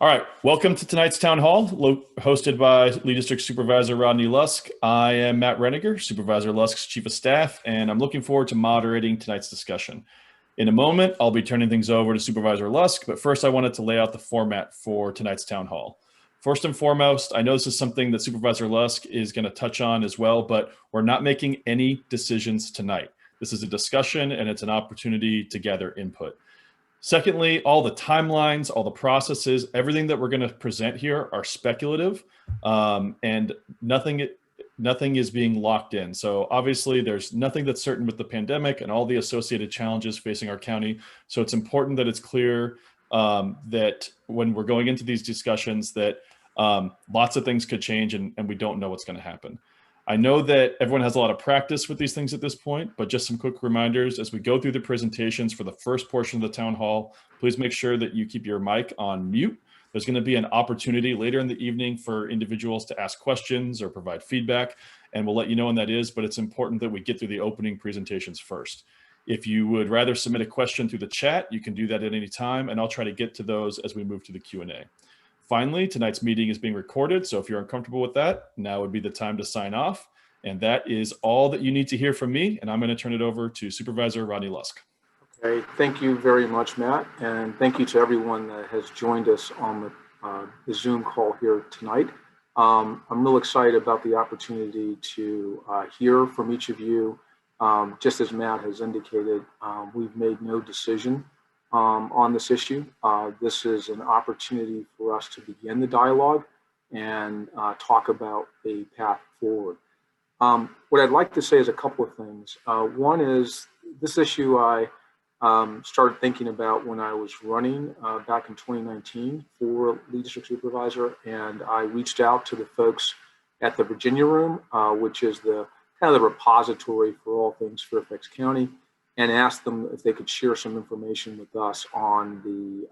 All right, welcome to tonight's town hall, hosted by Lee District Supervisor Rodney Lusk. I am Matt Reniger, Supervisor Lusk's Chief of Staff, and I'm looking forward to moderating tonight's discussion. In a moment, I'll be turning things over to Supervisor Lusk, but first I wanted to lay out the format for tonight's town hall. First and foremost, I know this is something that Supervisor Lusk is going to touch on as well, but we're not making any decisions tonight. This is a discussion and it's an opportunity to gather input. Secondly, all the timelines, all the processes, everything that we're going to present here are speculative, and nothing is being locked in. So obviously there's nothing that's certain with the pandemic and all the associated challenges facing our county. So it's important that it's clear that when we're going into these discussions that lots of things could change and we don't know what's going to happen. I know that everyone has a lot of practice with these things at this point, but just some quick reminders as we go through the presentations for the first portion of the town hall, please make sure that you keep your mic on mute. There's going to be an opportunity later in the evening for individuals to ask questions or provide feedback, and we'll let you know when that is, but it's important that we get through the opening presentations first. If you would rather submit a question through the chat, you can do that at any time, and I'll try to get to those as we move to the Q&A. Finally, tonight's meeting is being recorded, so if you're uncomfortable with that, now would be the time to sign off. And that is all that you need to hear from me, and I'm going to turn it over to Supervisor Rodney Lusk. Okay, thank you very much, Matt, and thank you to everyone that has joined us on the Zoom call here tonight. I'm real excited about the opportunity to hear from each of you. Just as Matt has indicated, we've made no decision on this issue. This is an opportunity for us to begin the dialogue and talk about a path forward. What I'd like to say is a couple of things. One is this issue I started thinking about when I was running back in 2019 for Lee District Supervisor, and I reached out to the folks at the Virginia Room, which is the kind of the repository for all things Fairfax County, and asked them if they could share some information with us on the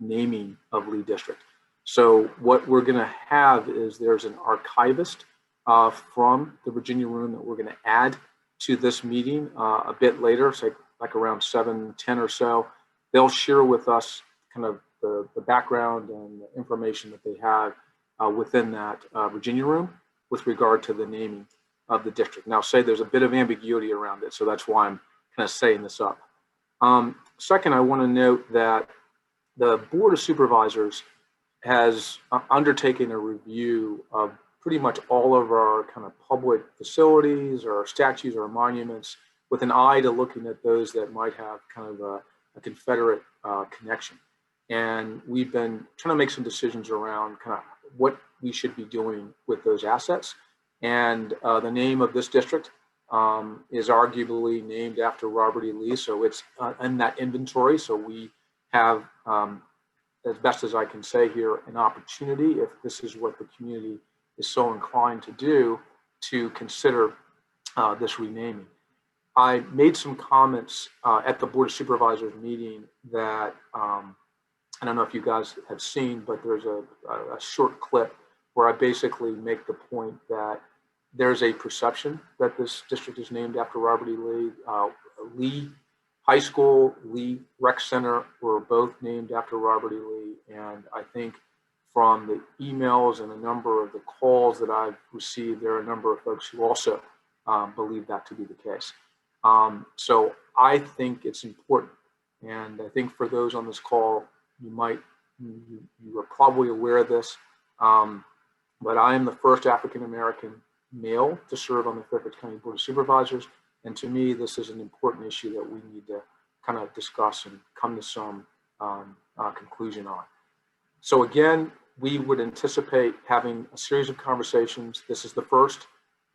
naming of Lee District. So what we're going to have is there's an archivist from the Virginia Room that we're going to add to this meeting a bit later, so like around 7:10 or so. They'll share with us kind of the background and the information that they have within that Virginia Room with regard to the naming of the district. Now, say there's a bit of ambiguity around it, so that's why I'm kind of setting this up. Second, I want to note that the Board of Supervisors has undertaken a review of pretty much all of our kind of public facilities or statues or monuments with an eye to looking at those that might have kind of a Confederate connection. And we've been trying to make some decisions around kind of what we should be doing with those assets. And the name of this district is arguably named after Robert E. Lee, so it's in that inventory. So we have, as best as I can say here, an opportunity, if this is what the community is so inclined to do, to consider this renaming. I made some comments at the Board of Supervisors meeting that I don't know if you guys have seen, but there's a short clip where I basically make the point that there's a perception that this district is named after Robert E. Lee. Lee High School, Lee Rec Center were both named after Robert E. Lee, and I think from the emails and a number of the calls that I've received, there are a number of folks who also believe that to be the case. So I think it's important, and I think for those on this call, you are probably aware of this, but I am the first African-American male to serve on the Fairfax County Board of Supervisors, and to me, this is an important issue that we need to kind of discuss and come to some conclusion on. So again, we would anticipate having a series of conversations. This is the first.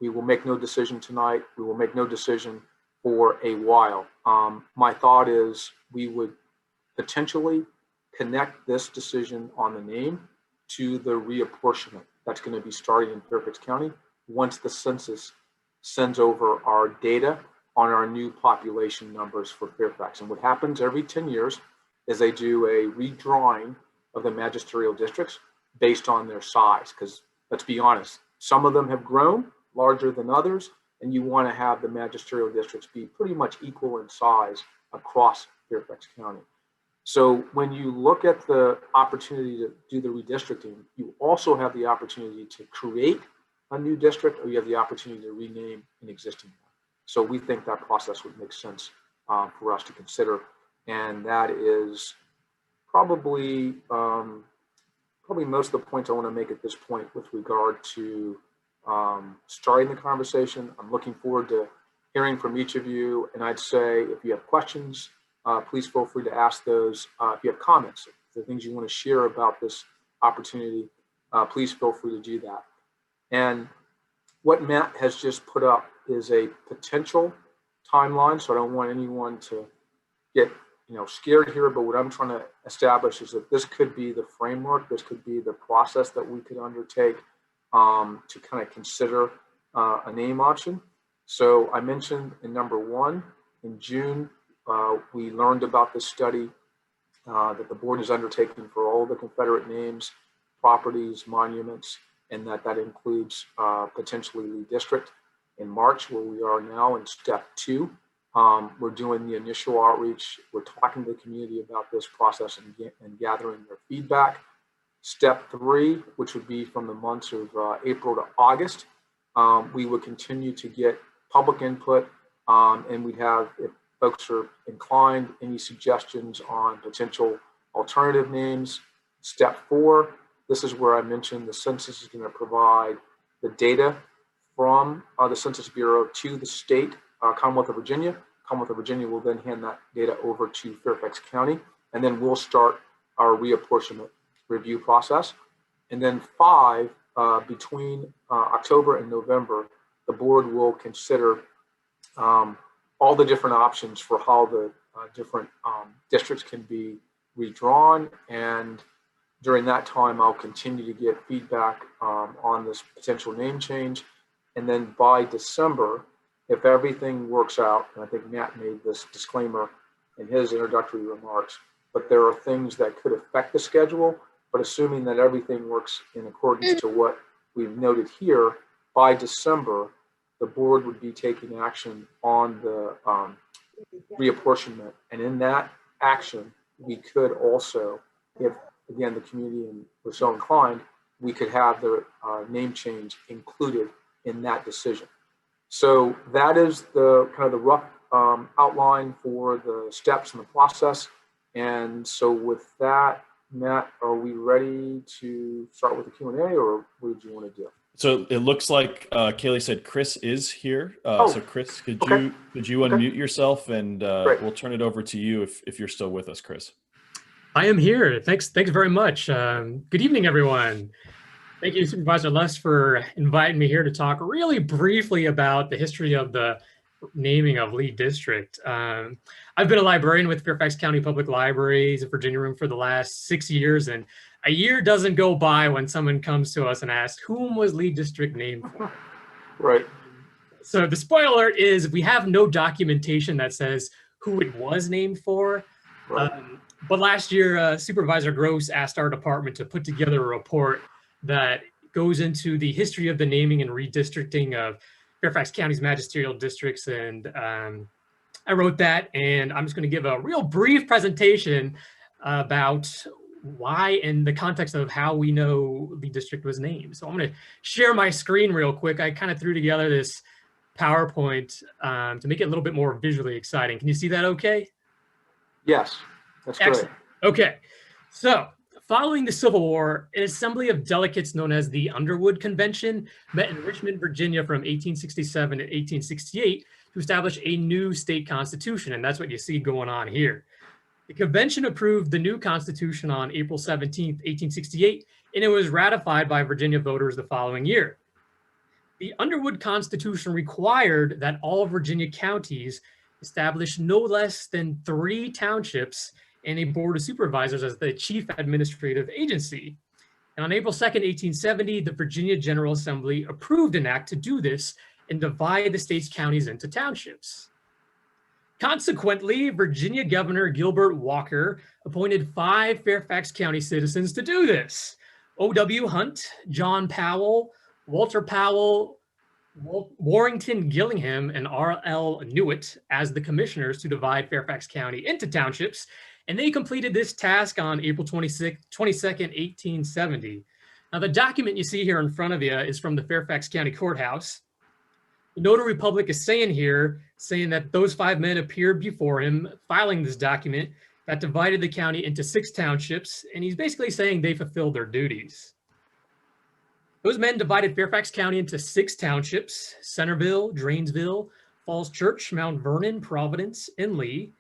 We will make no decision tonight. We will make no decision for a while. My thought is we would potentially connect this decision on the name to the reapportionment that's going to be starting in Fairfax County once the census sends over our data on our new population numbers for Fairfax. And what happens every 10 years is they do a redrawing of the magisterial districts based on their size, because let's be honest, some of them have grown larger than others, and you want to have the magisterial districts be pretty much equal in size across Fairfax County. So when you look at the opportunity to do the redistricting, you also have the opportunity to create a new district, or you have the opportunity to rename an existing one. So we think that process would make sense for us to consider, and that is probably most of the points I want to make at this point with regard to starting the conversation. I'm looking forward to hearing from each of you, and I'd say if you have questions, please feel free to ask those. If you have comments, if there are things you want to share about this opportunity, please feel free to do that. And what Matt has just put up is a potential timeline, so I don't want anyone to get scared here, but what I'm trying to establish is that this could be the framework, this could be the process that we could undertake to kind of consider a name option. So I mentioned in number one, in June, we learned about this study that the board is undertaking for all the Confederate names, properties, monuments, and that includes potentially Lee District. In March, where we are now in step 2, we're doing the initial outreach. We're talking to the community about this process and gathering their feedback. Step 3, which would be from the months of April to August, we would continue to get public input, and we'd have, if folks are inclined, any suggestions on potential alternative names. Step 4, this is where I mentioned the census is going to provide the data from the Census Bureau to the state, Commonwealth of Virginia. Commonwealth of Virginia will then hand that data over to Fairfax County, and then we'll start our reapportionment review process. And then 5, between October and November, the board will consider all the different options for how the different districts can be redrawn. And during that time, I'll continue to get feedback on this potential name change. And then by December, if everything works out, and I think Matt made this disclaimer in his introductory remarks, but there are things that could affect the schedule, but assuming that everything works in accordance to what we've noted here, by December, the board would be taking action on the reapportionment. And in that action, we could also, if again, the community was so inclined, we could have the name change included in that decision. So that is the kind of the rough outline for the steps in the process. And so with that, Matt, are we ready to start with the Q&A, or what did you want to do? So it looks like Kaylee said Chris is here. So Chris, could you unmute yourself, and we'll turn it over to you if you're still with us, Chris. I am here. Thanks very much. Good evening, everyone. Thank you, Supervisor Lusk, for inviting me here to talk really briefly about the history of the naming of Lee District. I've been a librarian with Fairfax County Public Libraries in Virginia Room for the last 6 years, and a year doesn't go by when someone comes to us and asks, whom was Lee District named for? Right. So the spoiler is we have no documentation that says who it was named for. Right. But last year, Supervisor Gross asked our department to put together a report that goes into the history of the naming and redistricting of Fairfax County's magisterial districts. And I wrote that, and I'm just going to give a real brief presentation about why and the context of how we know the district was named. So I'm going to share my screen real quick. I kind of threw together this PowerPoint to make it a little bit more visually exciting. Can you see that okay? Yes, that's excellent. Great. Okay, so following the Civil War, an assembly of delegates known as the Underwood Convention met in Richmond, Virginia from 1867 to 1868 to establish a new state constitution, and that's what you see going on here. The convention approved the new constitution on April 17, 1868, and it was ratified by Virginia voters the following year. The Underwood Constitution required that all Virginia counties establish no less than 3 townships and a board of supervisors as the chief administrative agency. And on April 2nd, 1870, the Virginia General Assembly approved an act to do this and divide the state's counties into townships. Consequently, Virginia Governor Gilbert Walker appointed 5 Fairfax County citizens to do this: O.W. Hunt, John Powell, Walter Powell, Warrington Gillingham, and R.L. Newitt as the commissioners to divide Fairfax County into townships, and they completed this task on April 22nd, 1870. Now, the document you see here in front of you is from the Fairfax County Courthouse. The notary public is saying that those 5 men appeared before him, filing this document that divided the county into 6 townships, and he's basically saying they fulfilled their duties. Those men divided Fairfax County into 6 townships: Centerville, Drainesville, Falls Church, Mount Vernon, Providence, and Lee.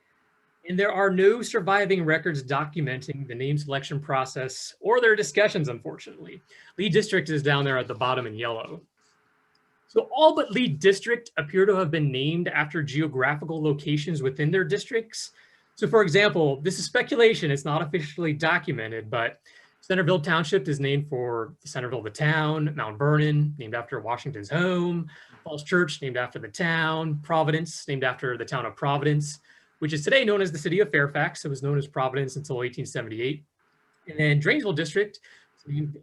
And there are no surviving records documenting the name selection process or their discussions, unfortunately. Lee District is down there at the bottom in yellow. So all but Lee District appear to have been named after geographical locations within their districts. So for example, this is speculation, it's not officially documented, but Centerville Township is named for Centerville, the town. Mount Vernon, named after Washington's home. Falls Church, named after the town. Providence, named after the town of Providence, which is today known as the city of Fairfax. It was known as Providence until 1878. And then Drainesville District,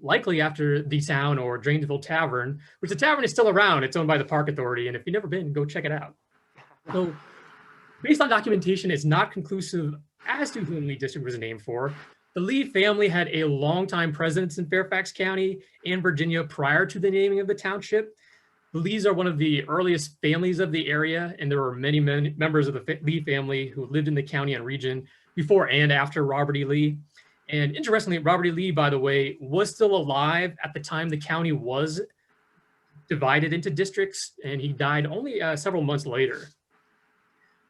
likely after the town or Drainesville Tavern, which the tavern is still around. It's owned by the Park Authority, and if you've never been, go check it out. So based on documentation, it's not conclusive as to whom Lee District was named for. The Lee family had a longtime presence in Fairfax County and Virginia prior to the naming of the township. The Lees are one of the earliest families of the area, and there were many members of the Lee family who lived in the county and region before and after Robert E. Lee. And interestingly, Robert E. Lee, by the way, was still alive at the time the county was divided into districts, and he died only several months later.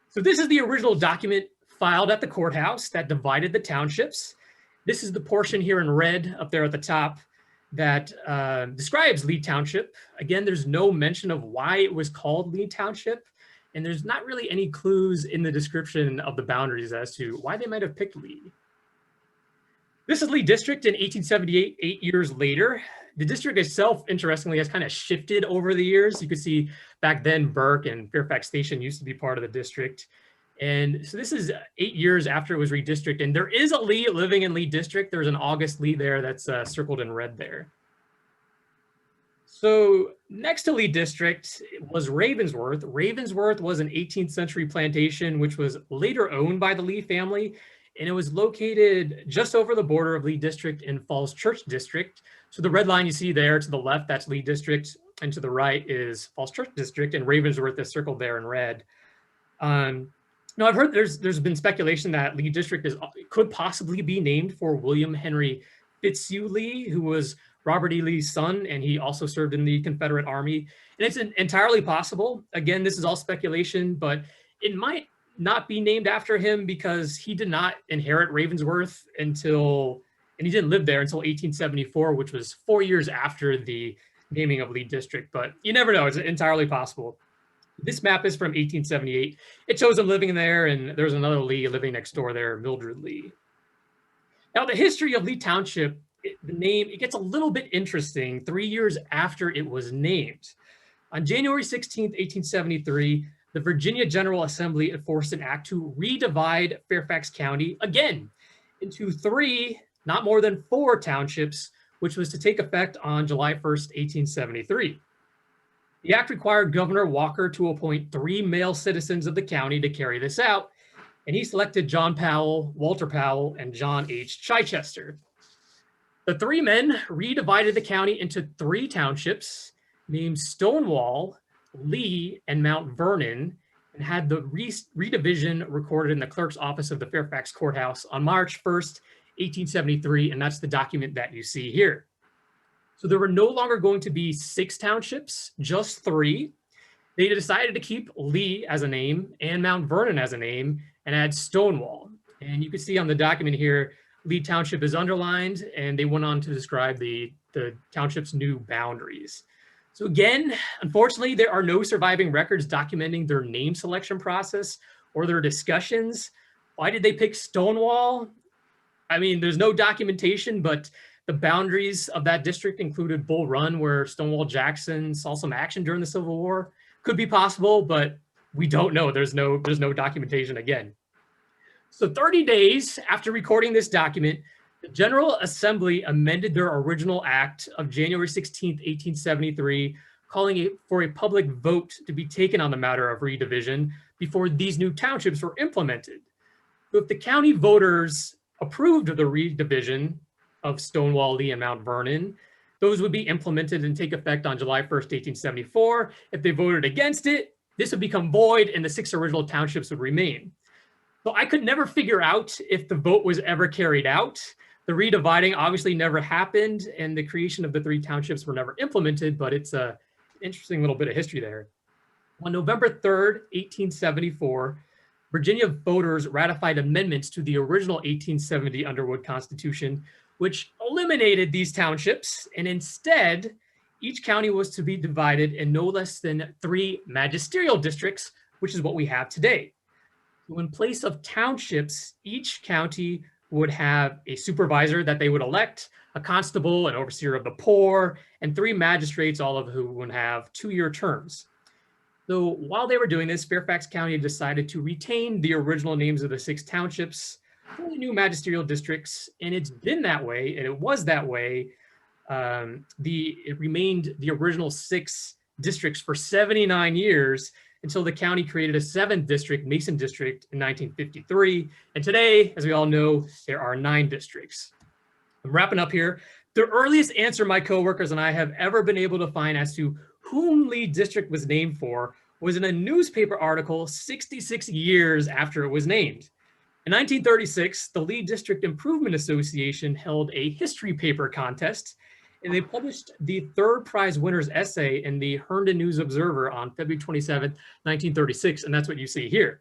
So this is the original document filed at the courthouse that divided the townships. This is the portion here in red up there at the top that describes Lee Township. Again, there's no mention of why it was called Lee Township, and there's not really any clues in the description of the boundaries as to why they might have picked Lee. This is Lee District in 1878, 8 years later. The district itself, interestingly, has kind of shifted over the years. You can see back then Burke and Fairfax Station used to be part of the district. And so this is 8 years after it was redistricted. And there is a Lee living in Lee District. There's an August Lee there that's circled in red there. So next to Lee District was Ravensworth. Ravensworth was an 18th century plantation, which was later owned by the Lee family. And it was located just over the border of Lee District in Falls Church District. So the red line you see there to the left, that's Lee District, and to the right is Falls Church District, and Ravensworth is circled there in red. Now I've heard there's been speculation that Lee District could possibly be named for William Henry Fitzhugh Lee, who was Robert E. Lee's son, and he also served in the Confederate Army. And it's entirely possible. Again, this is all speculation, but it might not be named after him because he did not inherit Ravensworth and he didn't live there until 1874, which was 4 years after the naming of Lee District. But you never know, it's entirely possible. This map is from 1878. It shows him living there, and there's another Lee living next door there, Mildred Lee. Now, the history of Lee Township, it gets a little bit interesting 3 years after it was named. On January 16th, 1873, the Virginia General Assembly enforced an act to redivide Fairfax County again into 3, not more than 4 townships, which was to take effect on July 1st, 1873. The act required Governor Walker to appoint 3 male citizens of the county to carry this out, and he selected John Powell, Walter Powell, and John H. Chichester. The 3 men redivided the county into 3 townships named Stonewall, Lee, and Mount Vernon, and had the redivision recorded in the clerk's office of the Fairfax Courthouse on March 1st, 1873, and that's the document that you see here. So there were no longer going to be 6 townships, just 3. They decided to keep Lee as a name and Mount Vernon as a name and add Stonewall. And you can see on the document here, Lee Township is underlined, and they went on to describe the township's new boundaries. So again, unfortunately, there are no surviving records documenting their name selection process or their discussions. Why did they pick Stonewall? I mean, there's no documentation, but the boundaries of that district included Bull Run, where Stonewall Jackson saw some action during the Civil War. Could be possible, but we don't know. There's no documentation again. So 30 days after recording this document, the General Assembly amended their original act of January 16th, 1873, calling for a public vote to be taken on the matter of redivision before these new townships were implemented. So if the county voters approved of the redivision of Stonewall, Lee, and Mount Vernon, those would be implemented and take effect on July 1st, 1874. If they voted against it, this would become void and the 6 original townships would remain. So I could never figure out if the vote was ever carried out. The redividing obviously never happened and the creation of the 3 townships were never implemented, but it's an interesting little bit of history there. On November 3rd, 1874, Virginia voters ratified amendments to the original 1870 Underwood Constitution, which eliminated these townships, and instead, each county was to be divided in no less than 3 magisterial districts, which is what we have today. So in place of townships, each county would have a supervisor that they would elect, a constable, an overseer of the poor, and 3 magistrates, all of whom would have 2-year terms. So while they were doing this, Fairfax County decided to retain the original names of the 6 townships for the new magisterial districts, and it's been that way, and it was that way. It remained the original 6 districts for 79 years until the county created a 7th district, Mason District, in 1953. And today, as we all know, there are 9 districts. I'm wrapping up here. The earliest answer my coworkers and I have ever been able to find as to whom Lee District was named for was in a newspaper article 66 years after it was named. In 1936, the Lee District Improvement Association held a history paper contest, and they published the 3rd prize winner's essay in the Herndon News Observer on February 27, 1936, and that's what you see here.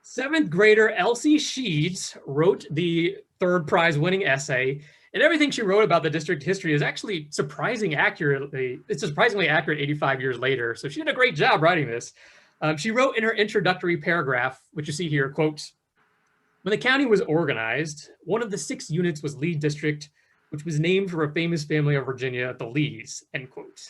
7th grader Elsie Sheeds wrote the 3rd prize winning essay, and everything she wrote about the district history is actually surprisingly accurate 85 years later. So she did a great job writing this. She wrote in her introductory paragraph, which you see here, quote, "When the county was organized, one of the 6 units was Lee District, which was named for a famous family of Virginia, the Lees," end quote.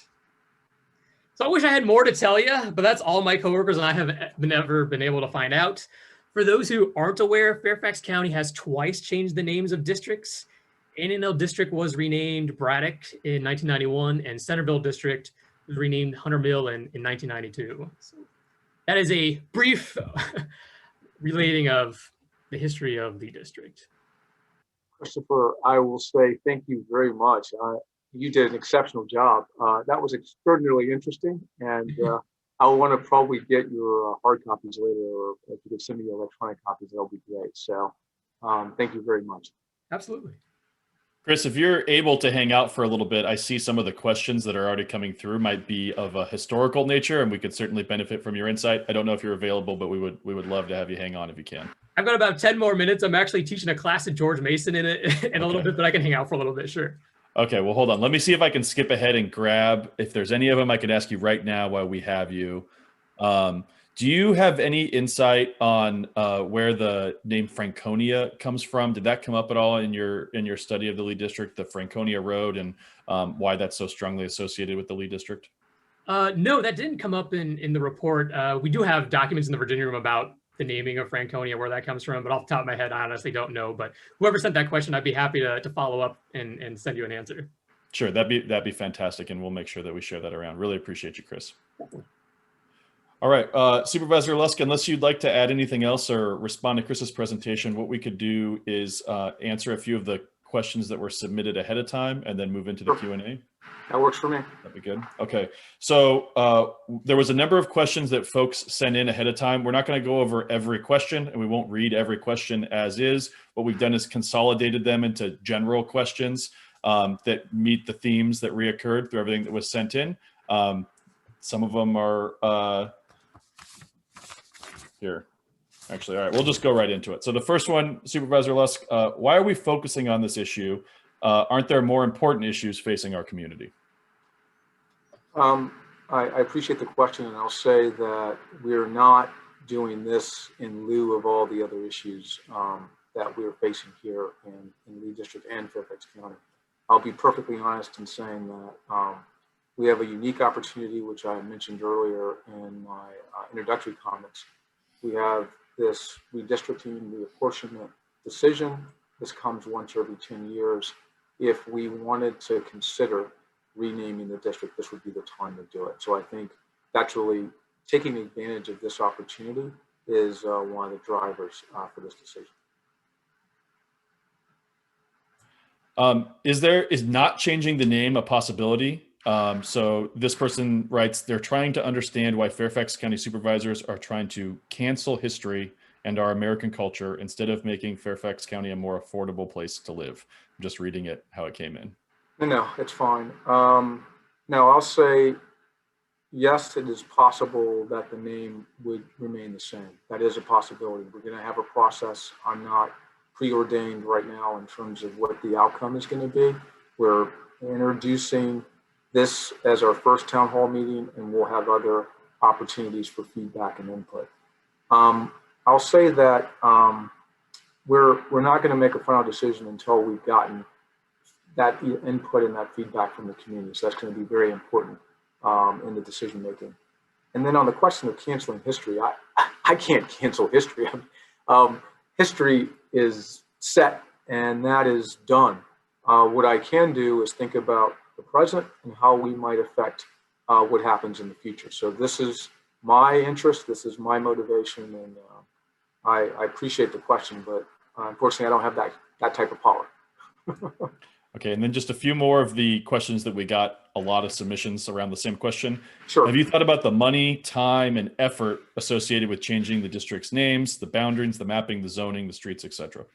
So I wish I had more to tell you, but that's all my coworkers and I have ever been able to find out. For those who aren't aware, Fairfax County has twice changed the names of districts. Annandale District was renamed Braddock in 1991, and Centerville District was renamed Hunter Mill in 1992. So that is a brief relating of the history of the district. Christopher, I will say thank you very much. You did an exceptional job. That was extraordinarily interesting, and I'll want to probably get your hard copies later, or if you could send me your electronic copies, that'll be great. So thank you very much. Absolutely. Chris, if you're able to hang out for a little bit, I see some of the questions that are already coming through might be of a historical nature, and we could certainly benefit from your insight. I don't know if you're available, but we would love to have you hang on if you can. I've got about 10 more minutes. I'm actually teaching a class at George Mason in it in a little bit, but I can hang out for a little bit, sure. Okay, well, hold on. Let me see if I can skip ahead and grab, if there's any of them I could ask you right now while we have you. Do you have any insight on where the name Franconia comes from? Did that come up at all in your study of the Lee District, the Franconia Road, and why that's so strongly associated with the Lee District? No, that didn't come up in the report. We do have documents in the Virginia Room about the naming of Franconia, where that comes from, but off the top of my head, I honestly don't know. But whoever sent that question, I'd be happy to follow up and send you an answer. Sure, that'd be fantastic, and we'll make sure that we share that around. Really appreciate you, Chris. All right, Supervisor Lusk, unless you'd like to add anything else or respond to Chris's presentation, what we could do is answer a few of the questions that were submitted ahead of time and then move into the Q&A. That works for me. That'd be good. Okay, so there was a number of questions that folks sent in ahead of time. We're not going to go over every question, and we won't read every question as is. What we've done is consolidated them into general questions that meet the themes that reoccurred through everything that was sent in. Some of them are here. Actually, all right, we'll just go right into it. So the first one, Supervisor Lusk, why are we focusing on this issue? Aren't there more important issues facing our community? I appreciate the question, and I'll say that we're not doing this in lieu of all the other issues that we're facing here in Lee District and Fairfax County. I'll be perfectly honest in saying that we have a unique opportunity, which I mentioned earlier in my introductory comments. We have this redistricting, reapportionment decision. This comes once every 10 years. If we wanted to consider renaming the district, this would be the time to do it. So I think that's really taking advantage of this opportunity is one of the drivers for this decision. Is not changing the name a possibility? So this person writes, they're trying to understand why Fairfax County supervisors are trying to cancel history and our American culture instead of making Fairfax County a more affordable place to live. I'm just reading it how it came in. No, it's fine. Now I'll say, yes, it is possible that the name would remain the same. That is a possibility. We're going to have a process. I'm not preordained right now in terms of what the outcome is going to be. We're introducing this as our first town hall meeting, and we'll have other opportunities for feedback and input. I'll say that we're not going to make a final decision until we've gotten that input and that feedback from the community. So that's going to be very important in the decision making. And then on the question of canceling history, I can't cancel history. History is set and that is done. What I can do is think about the present and how we might affect what happens in the future. So this is my interest, this is my motivation, and I appreciate the question, but unfortunately I don't have that type of power. Okay, and then just a few more of the questions that we got a lot of submissions around the same question. Sure. Have you thought about the money, time, and effort associated with changing the district's names, the boundaries, the mapping, the zoning, the streets, etc.?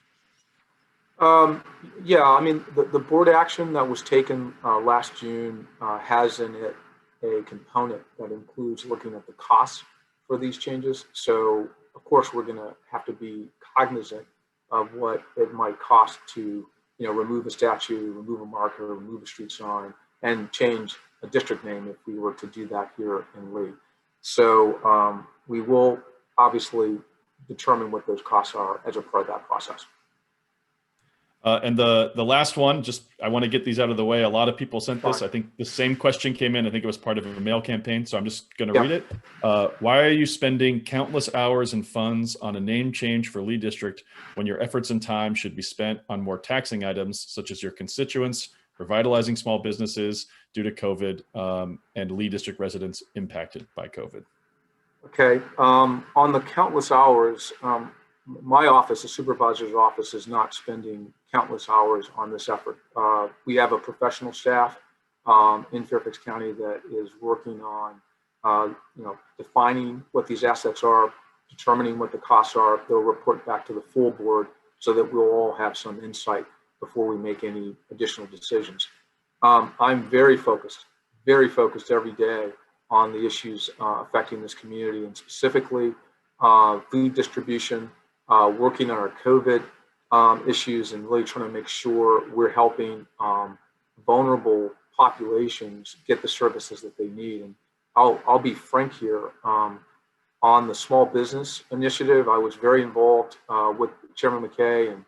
Yeah, I mean, the board action that was taken last June has in it a component that includes looking at the costs for these changes. So, of course, we're going to have to be cognizant of what it might cost to, remove a statue, remove a marker, remove a street sign, and change a district name if we were to do that here in Lee. So we will obviously determine what those costs are as a part of that process. And the last one, I want to get these out of the way. A lot of people sent this. I think the same question came in. I think it was part of a mail campaign. So I'm just going to read it. Why are you spending countless hours and funds on a name change for Lee District when your efforts and time should be spent on more taxing items, such as your constituents, revitalizing small businesses due to COVID, and Lee District residents impacted by COVID? Okay. On the countless hours, my office, the supervisor's office, is not spending countless hours on this effort. We have a professional staff in Fairfax County that is working on, defining what these assets are, determining what the costs are. They'll report back to the full board so that we'll all have some insight before we make any additional decisions. I'm very focused every day on the issues affecting this community, and specifically food distribution, working on our COVID issues, and really trying to make sure we're helping vulnerable populations get the services that they need. And I'll be frank here, on the small business initiative, I was very involved with Chairman McKay and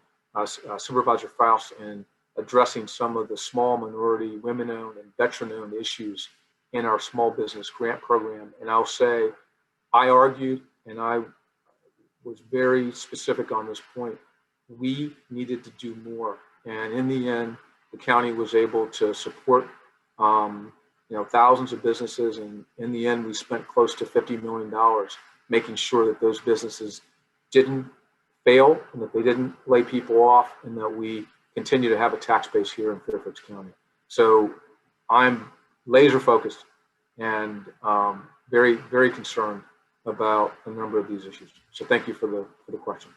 Supervisor Faust in addressing some of the small minority, women-owned and veteran-owned issues in our small business grant program. And I'll say, I argued and I was very specific on this point. We needed to do more, and in the end, the county was able to support, thousands of businesses, and in the end, we spent close to $50 million making sure that those businesses didn't fail and that they didn't lay people off, and that we continue to have a tax base here in Fairfax County. So I'm laser focused and very, very concerned about a number of these issues. So thank you for the question.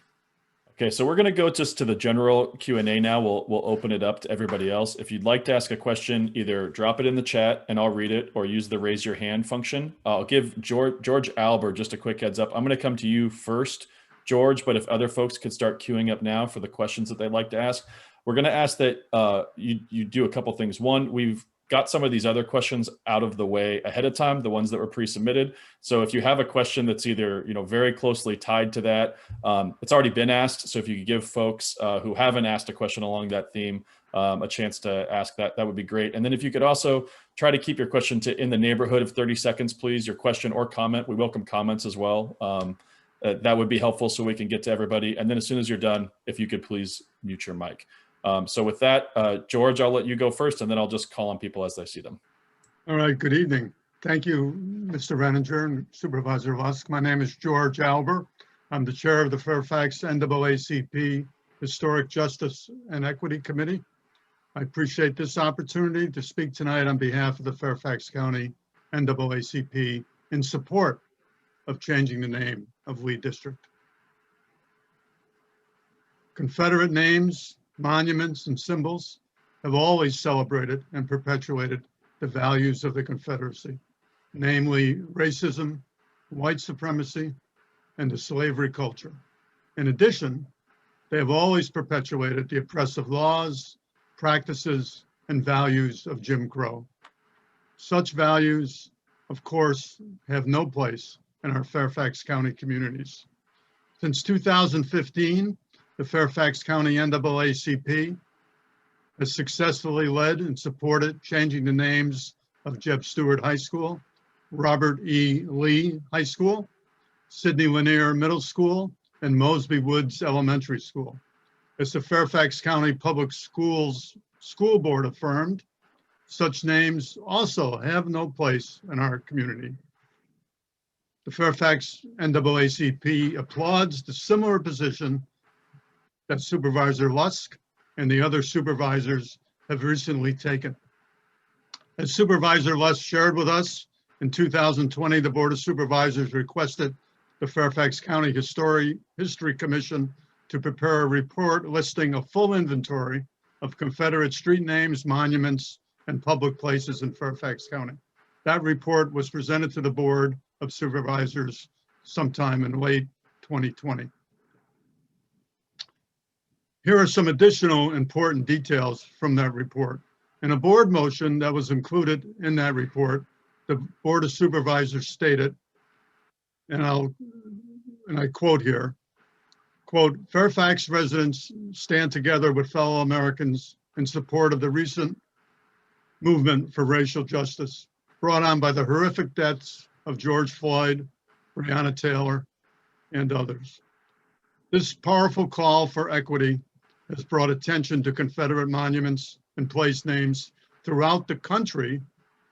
Okay, so we're going to go just to the general Q&A now. We'll open it up to everybody else. If you'd like to ask a question, either drop it in the chat and I'll read it, or use the raise your hand function. I'll give George Albert just a quick heads up. I'm going to come to you first, George, but if other folks could start queuing up now for the questions that they'd like to ask. We're going to ask that you do a couple things. One, we've got some of these other questions out of the way ahead of time, the ones that were pre-submitted. So if you have a question that's either very closely tied to that, it's already been asked. So if you could give folks who haven't asked a question along that theme a chance to ask that, that would be great. And then if you could also try to keep your question to in the neighborhood of 30 seconds, please, your question or comment. We welcome comments as well. That would be helpful so we can get to everybody. And then as soon as you're done, if you could please mute your mic. So with that, George, I'll let you go first, and then I'll just call on people as I see them. All right, good evening. Thank you, Mr. Renninger and Supervisor Lusk. My name is George Albert. I'm the chair of the Fairfax NAACP Historic Justice and Equity Committee. I appreciate this opportunity to speak tonight on behalf of the Fairfax County NAACP in support of changing the name of Lee District. Confederate names, monuments, and symbols have always celebrated and perpetuated the values of the Confederacy, namely racism, white supremacy, and the slavery culture. In addition, they have always perpetuated the oppressive laws, practices, and values of Jim Crow. Such values, of course, have no place in our Fairfax County communities. Since 2015, the Fairfax County NAACP has successfully led and supported changing the names of Jeb Stuart High School, Robert E. Lee High School, Sidney Lanier Middle School, and Mosby Woods Elementary School. As the Fairfax County Public Schools School Board affirmed, such names also have no place in our community. The Fairfax NAACP applauds the similar position that Supervisor Lusk and the other supervisors have recently taken. As Supervisor Lusk shared with us, in 2020, the Board of Supervisors requested the Fairfax County History Commission to prepare a report listing a full inventory of Confederate street names, monuments, and public places in Fairfax County. That report was presented to the Board of Supervisors sometime in late 2020. Here are some additional important details from that report. In a board motion that was included in that report, the Board of Supervisors stated, and I quote here, quote, Fairfax residents stand together with fellow Americans in support of the recent movement for racial justice brought on by the horrific deaths of George Floyd, Breonna Taylor, and others. This powerful call for equity has brought attention to Confederate monuments and place names throughout the country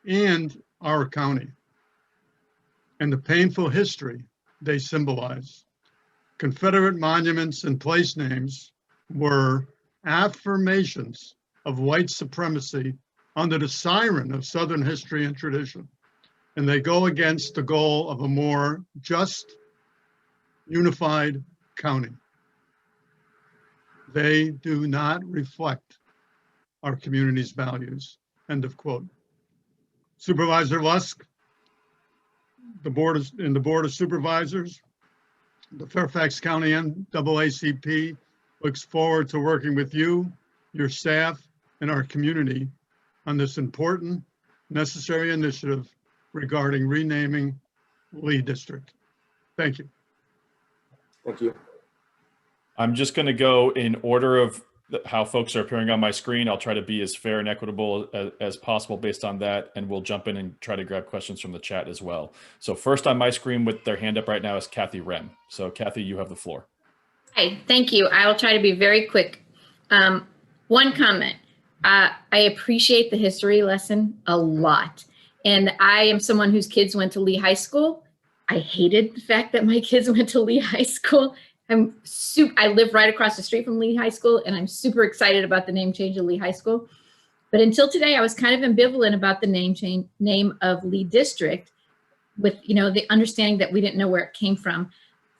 and our county, and the painful history they symbolize. Confederate monuments and place names were affirmations of white supremacy under the siren of Southern history and tradition, and they go against the goal of a more just, unified county. They do not reflect our community's values, end of quote. Supervisor Lusk, the Board of Supervisors, the Fairfax County NAACP looks forward to working with you, your staff, and our community on this important, necessary initiative regarding renaming Lee District. Thank you. Thank you. I'm just going to go in order of how folks are appearing on my screen. I'll try to be as fair and equitable as possible based on that, and we'll jump in and try to grab questions from the chat as well. So first on my screen with their hand up right now is Kathy Wren. So Kathy, you have the floor. Hi, thank you. I will try to be very quick. One comment. I appreciate the history lesson a lot. And I am someone whose kids went to Lee High School. I hated the fact that my kids went to Lee High School. I live right across the street from Lee High School, and I'm super excited about the name change of Lee High School. But until today, I was kind of ambivalent about the name of Lee District, with the understanding that we didn't know where it came from.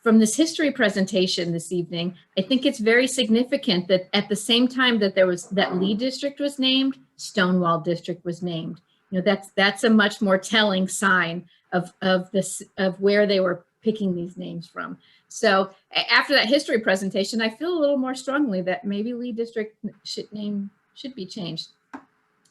From this history presentation this evening, I think it's very significant that at the same time that that Lee District was named, Stonewall District was named. That's a much more telling sign of where they were picking these names from. So after that history presentation, I feel a little more strongly that maybe Lee District should be changed.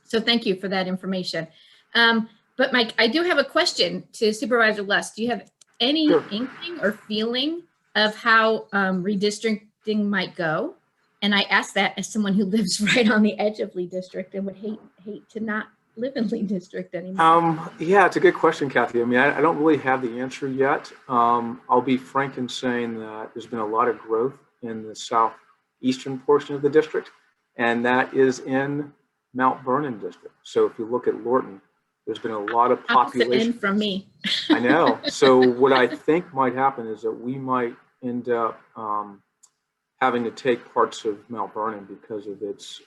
So thank you for that information. But Mike, I do have a question to Supervisor Lusk. Do you have any inkling or feeling of how redistricting might go? And I ask that as someone who lives right on the edge of Lee District and would hate to not live in Lee District anymore. Yeah, it's a good question, Kathy. I mean, I don't really have the answer yet. I'll be frank in saying that there's been a lot of growth in the southeastern portion of the district, and that is in Mount Vernon district. So if you look at Lorton, there's been a lot of population. Opposite end from me. I know. So what I think might happen is that we might end up having to take parts of Mount Vernon because of its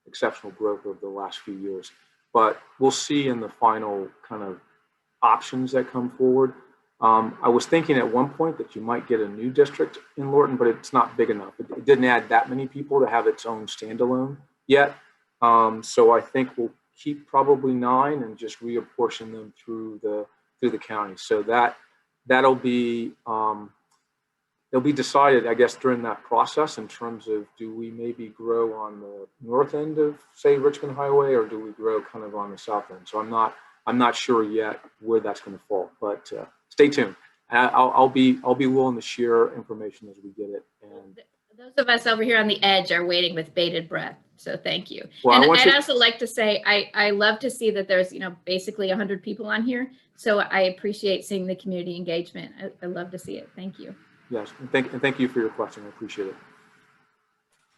exceptional growth over the last few years. But we'll see in the final kind of options that come forward. I was thinking at one point that you might get a new district in Lorton, but it's not big enough. It didn't add that many people to have its own standalone yet. So I think we'll keep probably 9 and just reapportion them through the county. So that'll be it'll be decided, I guess, during that process in terms of, do we maybe grow on the north end of, say, Richmond Highway, or do we grow kind of on the south end? So I'm not sure yet where that's going to fall, but stay tuned. I'll be willing to share information as we get it. And those of us over here on the edge are waiting with bated breath. So thank you. Well, and I'd also like to say, I love to see that there's, basically 100 people on here. So I appreciate seeing the community engagement. I love to see it. Thank you. Yes, and thank you for your question. I appreciate it.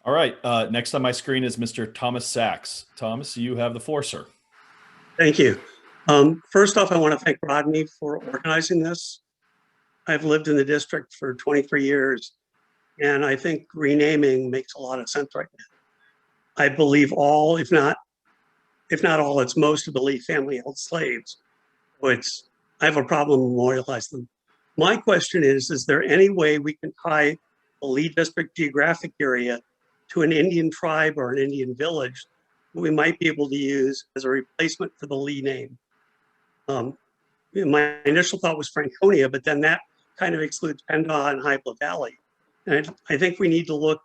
All right. Next on my screen is Mr. Thomas Sachs. Thomas, you have the floor, sir. Thank you. First off, I want to thank Rodney for organizing this. I've lived in the district for 23 years, and I think renaming makes a lot of sense right now. I believe all, if not all, it's most of the Lee family held slaves. So I have a problem memorializing them. My question is there any way we can tie the Lee district geographic area to an Indian tribe or an Indian village that we might be able to use as a replacement for the Lee name? My initial thought was Franconia, but then that kind of excludes Pendaw and High Bluff Valley. And I think we need to look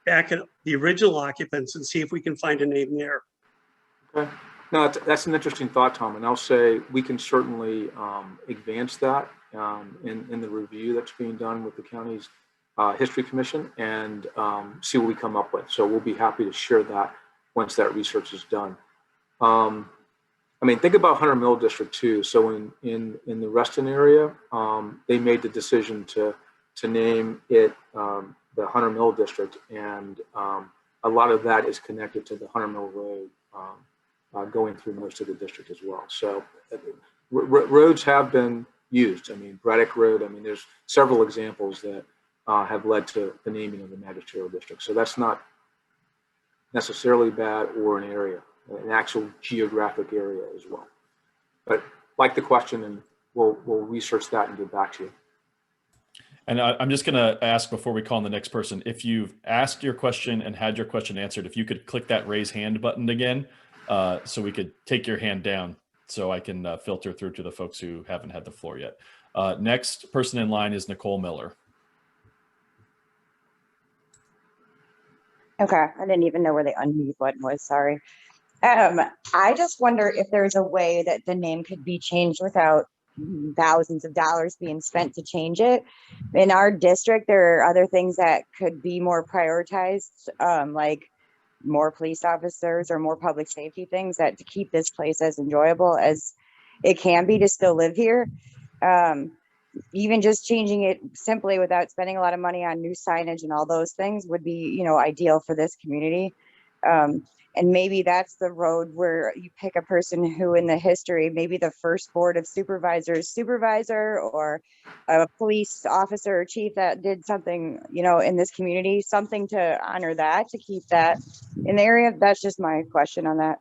back at the original occupants and see if we can find a name there. Okay. No, that's an interesting thought, Tom. And I'll say we can certainly advance that in the review that's being done with the county's History Commission, and see what we come up with. So we'll be happy to share that once that research is done. I mean, think about Hunter Mill District too. So in the Reston area, they made the decision to name it the Hunter Mill District, and a lot of that is connected to the Hunter Mill Road going through most of the district as well. So roads have been used. I mean, Braddock Road. I mean, there's several examples that have led to the naming of the magisterial district. So that's not necessarily bad, or an area, an actual geographic area as well. But like the question, and we'll research that and get back to you. And I'm just going to ask before we call on the next person, if you've asked your question and had your question answered, if you could click that raise hand button again, so we could take your hand down so I can filter through to the folks who haven't had the floor yet. Next person in line is Nicole Miller. Okay, I didn't even know where the unmute button was, sorry. I just wonder if there's a way that the name could be changed without thousands of dollars being spent to change it. In our district, there are other things that could be more prioritized, like more police officers or more public safety things, that to keep this place as enjoyable as it can be to still live here. Even just changing it simply without spending a lot of money on new signage and all those things would be, ideal for this community. And maybe that's the road where you pick a person who in the history, maybe the first board of supervisors supervisor, or a police officer or chief that did something, in this community, something to honor that, to keep that in the area. That's just my question on that.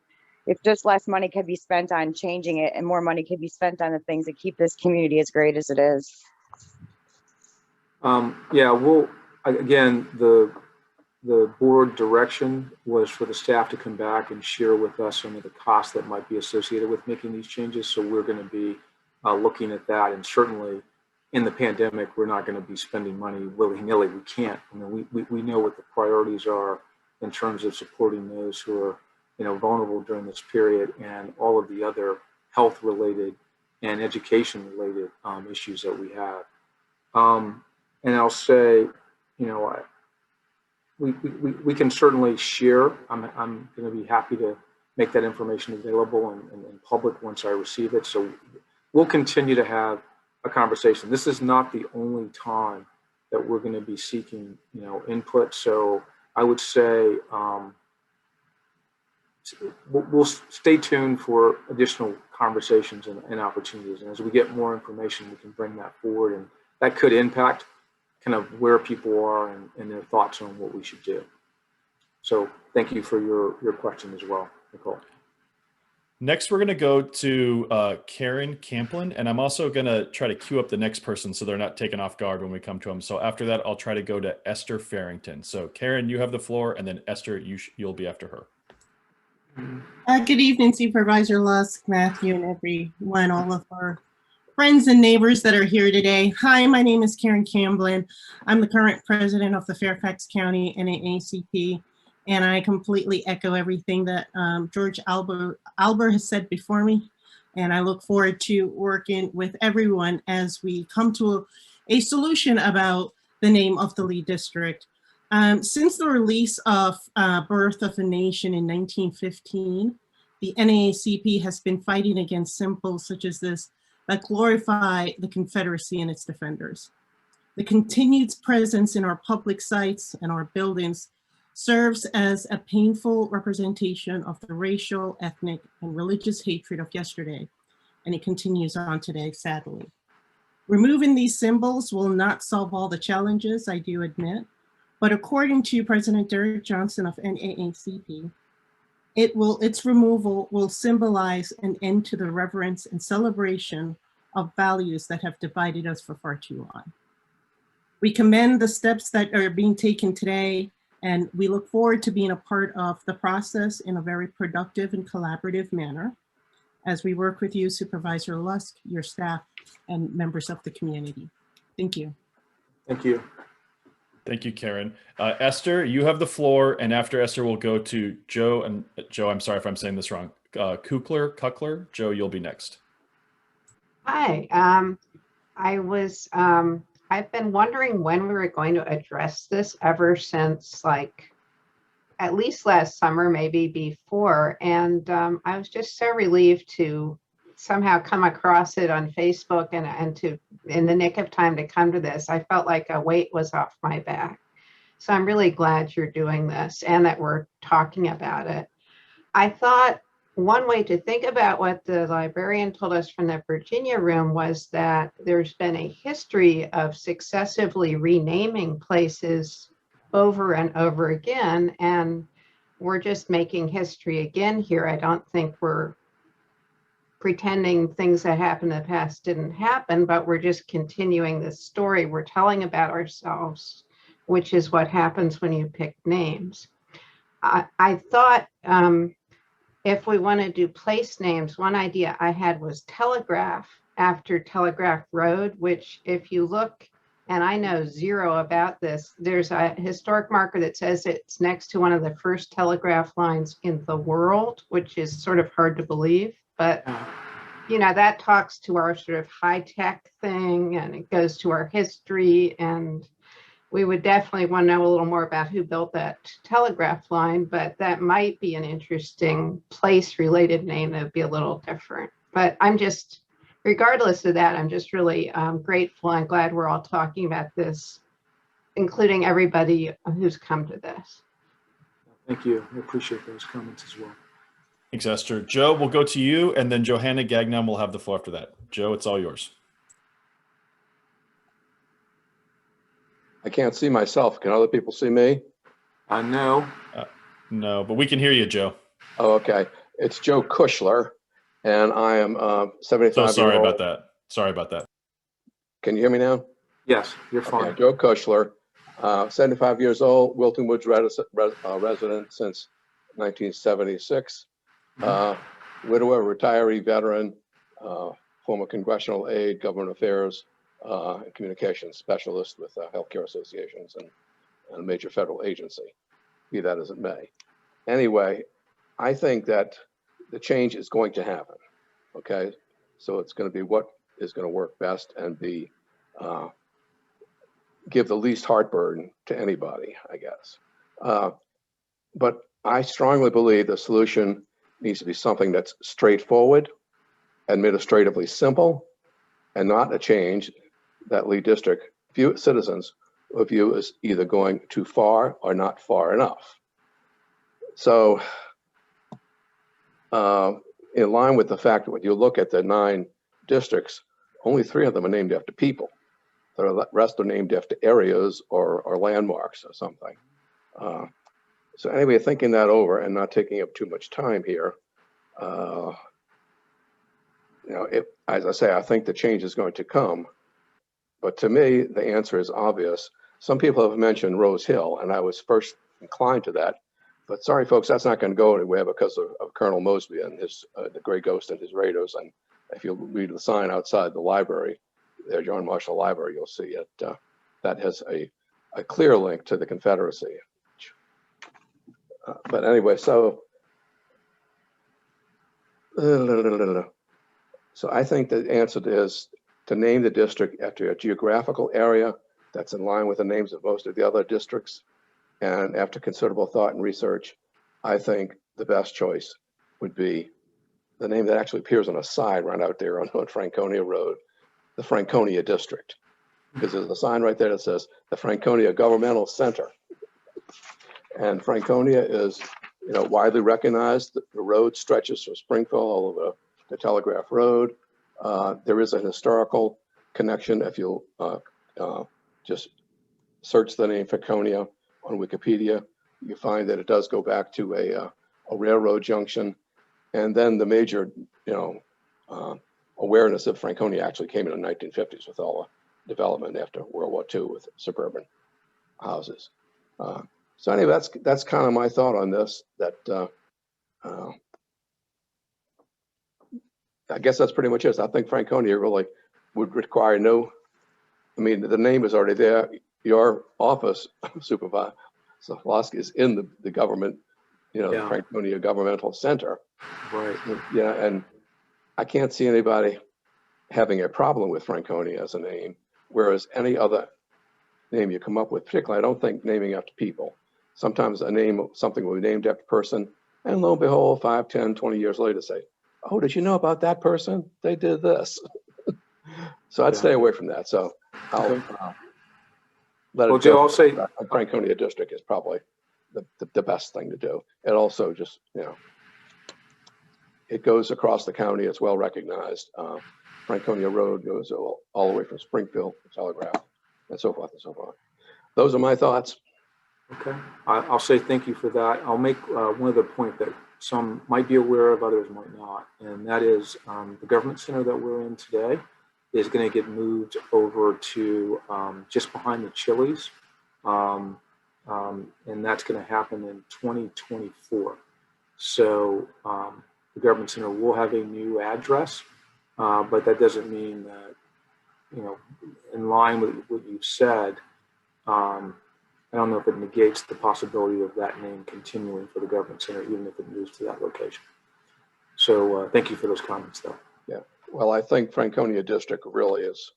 If just less money could be spent on changing it and more money could be spent on the things that keep this community as great as it is. Yeah, well, again, the board direction was for the staff to come back and share with us some of the costs that might be associated with making these changes. So we're going to be looking at that, and certainly in the pandemic, we're not going to be spending money willy-nilly. We can't. I mean, we know what the priorities are in terms of supporting those who are vulnerable during this period, and all of the other health-related and education-related issues that we have. And I'll say, we can certainly share. I'm going to be happy to make that information available and public once I receive it. So we'll continue to have a conversation. This is not the only time that we're going to be seeking, input. So I would say we'll stay tuned for additional conversations and opportunities. And as we get more information, we can bring that forward, and that could impact kind of where people are and their thoughts on what we should do. So thank you for your question as well, Nicole. Next, we're going to go to Karen Camplin, and I'm also going to try to queue up the next person so they're not taken off guard when we come to them. So after that, I'll try to go to Esther Farrington. So Karen, you have the floor, and then Esther, you'll be after her. Good evening, Supervisor Lusk, Matthew, and everyone, all of our friends and neighbors that are here today. Hi, my name is Karen Camblin. I'm the current president of the Fairfax County NAACP, and I completely echo everything that George Albert has said before me. And I look forward to working with everyone as we come to a solution about the name of the Lee District. Since the release of Birth of a Nation in 1915, the NAACP has been fighting against symbols such as this that glorify the Confederacy and its defenders. The continued presence in our public sites and our buildings serves as a painful representation of the racial, ethnic, and religious hatred of yesterday, and it continues on today, sadly. Removing these symbols will not solve all the challenges, I do admit, but according to President Derek Johnson of NAACP, its removal will symbolize an end to the reverence and celebration of values that have divided us for far too long. We commend the steps that are being taken today, and we look forward to being a part of the process in a very productive and collaborative manner as we work with you, Supervisor Lusk, your staff, and members of the community. Thank you. Thank you. Thank you, Karen. Esther, you have the floor, and after Esther, we'll go to Joe. And Joe, I'm sorry if I'm saying this wrong. Kuckler. Joe, you'll be next. Hi. I've been wondering when we were going to address this ever since, like, at least last summer, maybe before. And I was just so relieved to somehow come across it on Facebook and to in the nick of time to come to this. I felt like a weight was off my back. So I'm really glad you're doing this and that we're talking about it. I thought one way to think about what the librarian told us from the Virginia room was that there's been a history of successively renaming places over and over again, and we're just making history again here. I don't think we're pretending things that happened in the past didn't happen, but we're just continuing this story we're telling about ourselves, which is what happens when you pick names. I thought if we want to do place names, one idea I had was Telegraph after Telegraph Road, which if you look, and I know zero about this, there's a historic marker that says it's next to one of the first telegraph lines in the world, which is sort of hard to believe, but you know, that talks to our sort of high-tech thing, and it goes to our history, and we would definitely want to know a little more about who built that telegraph line, but that might be an interesting place-related name that would be a little different. But I'm just, regardless of that, I'm just really grateful and glad we're all talking about this, including everybody who's come to this. Thank you. I appreciate those comments as well. Thanks, Esther. Joe, we'll go to you, and then Johanna Gagnon will have the floor after that. Joe, it's all yours. I can't see myself. Can other people see me? No. No, but we can hear you, Joe. Oh, okay. It's Joe Kushler, and I am 75 So sorry years old. about that. Sorry about that. Can you hear me now? Yes, you're fine. Okay, Joe Kushler, 75 years old, Wilton Woods resident since 1976. Widower, retiree, veteran, former congressional aide, government affairs, and communications specialist with healthcare associations and a major federal agency, be that as it may. Anyway, I think that the change is going to happen, okay? So it's going to be what is going to work best and be give the least heartburn to anybody, I guess. But I strongly believe the solution needs to be something that's straightforward, administratively simple, and not a change that Lee District citizens will view as either going too far or not far enough. So in line with the fact that when you look at the 9 districts, only 3 of them are named after people. The rest are named after areas or landmarks or something. So anyway, thinking that over and not taking up too much time here, as I say, I think the change is going to come. But to me, the answer is obvious. Some people have mentioned Rose Hill, and I was first inclined to that. But sorry, folks, that's not going to go anywhere because of Colonel Mosby and his the Gray Ghost and his raiders. And if you read the sign outside the library, there, John Marshall Library, you'll see it. That has a clear link to the Confederacy. But anyway, so I think the answer is to name the district after a geographical area that's in line with the names of most of the other districts. And after considerable thought and research, I think the best choice would be the name that actually appears on a sign right out there on Franconia Road, the Franconia District. Because there's a sign right there that says the Franconia Governmental Center. And Franconia is, widely recognized. The road stretches from Springfield all over the Telegraph Road. There is a historical connection. If you'll just search the name Franconia on Wikipedia, you find that it does go back to a railroad junction. And then the major, awareness of Franconia actually came in the 1950s with all the development after World War II with suburban houses. So anyway, that's kind of my thought on this. That I guess that's pretty much it. I think Franconia really would require the name is already there. Your office, Supervisor Zaflosky, is in the government, the Franconia Governmental Center. Right. Yeah, and I can't see anybody having a problem with Franconia as a name, whereas any other name you come up with, particularly, I don't think naming after people. Sometimes something will be named after a person, and lo and behold, 5, 10, 20 years later say, oh, did you know about that person? They did this. So I'd stay away from that. So I'll let it go. Joe, I'll say Franconia District is probably the best thing to do. It also just, it goes across the county. It's well recognized. Franconia Road goes all the way from Springfield to Telegraph and so forth and so forth. Those are my thoughts. Okay, I'll say thank you for that. I'll make one other point that some might be aware of, others might not, and that is the government center that we're in today is going to get moved over to just behind the Chili's, and that's going to happen in 2024. So the government center will have a new address, but that doesn't mean that, in line with what you've said, I don't know if it negates the possibility of that name continuing for the government center, even if it moves to that location. So thank you for those comments, though. Yeah, well, I think Franconia District really is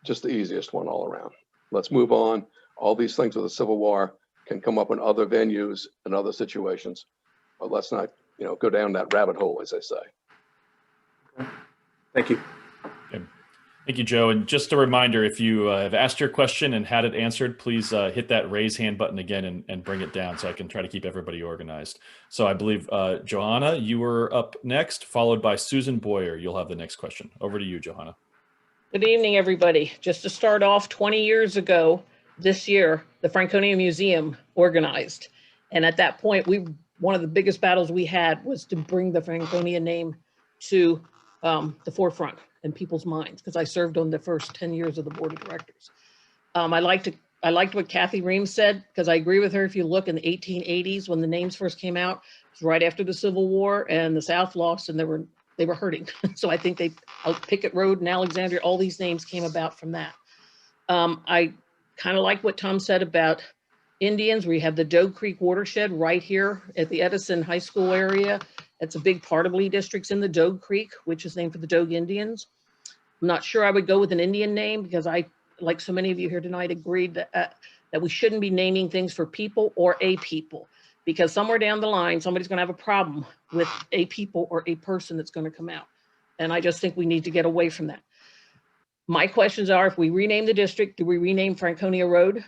just the easiest one all around. Let's move on. All these things with the Civil War can come up in other venues and other situations, but let's not, go down that rabbit hole, as they say. Okay. Thank you. Thank you, Joe. And just a reminder, if you have asked your question and had it answered, please hit that raise hand button again and bring it down so I can try to keep everybody organized. So I believe, Johanna, you were up next, followed by Susan Boyer. You'll have the next question. Over to you, Johanna. Good evening, everybody. Just to start off, 20 years ago, this year, the Franconia Museum organized. And at that point, one of the biggest battles we had was to bring the Franconia name to the forefront in people's minds, because I served on the first 10 years of the board of directors. I liked what Kathy Reams said, because I agree with her. If you look in the 1880s, when the names first came out, it was right after the Civil War, and the South lost, and they were hurting. So I think Pickett Road and Alexandria, all these names came about from that. I kind of like what Tom said about Indians. We have the Doe Creek watershed right here at the Edison High School area. It's a big part of Lee District's in the Doe Creek, which is named for the Dogue Indians. I'm not sure I would go with an Indian name, because I, like so many of you here tonight, agreed that we shouldn't be naming things for people or a people, because somewhere down the line, somebody's going to have a problem with a people or a person that's going to come out. And I just think we need to get away from that. My questions are, if we rename the district, do we rename Franconia Road?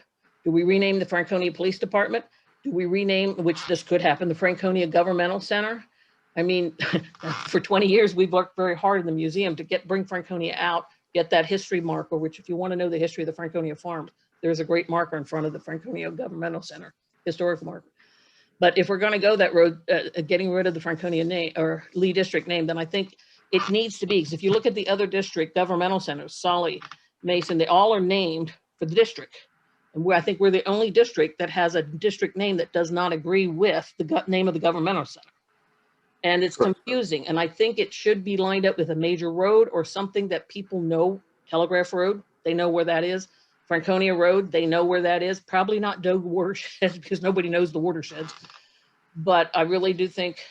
Do we rename the Franconia Police Department? Do we rename, which this could happen, the Franconia Governmental Center? I mean, for 20 years, we've worked very hard in the museum to bring Franconia out get that history marker, which if you want to know the history of the Franconia farms, there's a great marker in front of the Franconia Governmental Center, historic marker. But if we're going to go that road, getting rid of the Franconia name or Lee District name, then I think it needs to be, because if you look at the other district governmental centers, Solly, Mason, they all are named for the district. And I think we're the only district that has a district name that does not agree with the name of the governmental center. And it's confusing. And I think it should be lined up with a major road or something that people know. Telegraph Road, they know where that is. Franconia Road, they know where that is. Probably not Dogue watersheds because nobody knows the watersheds. But I really do think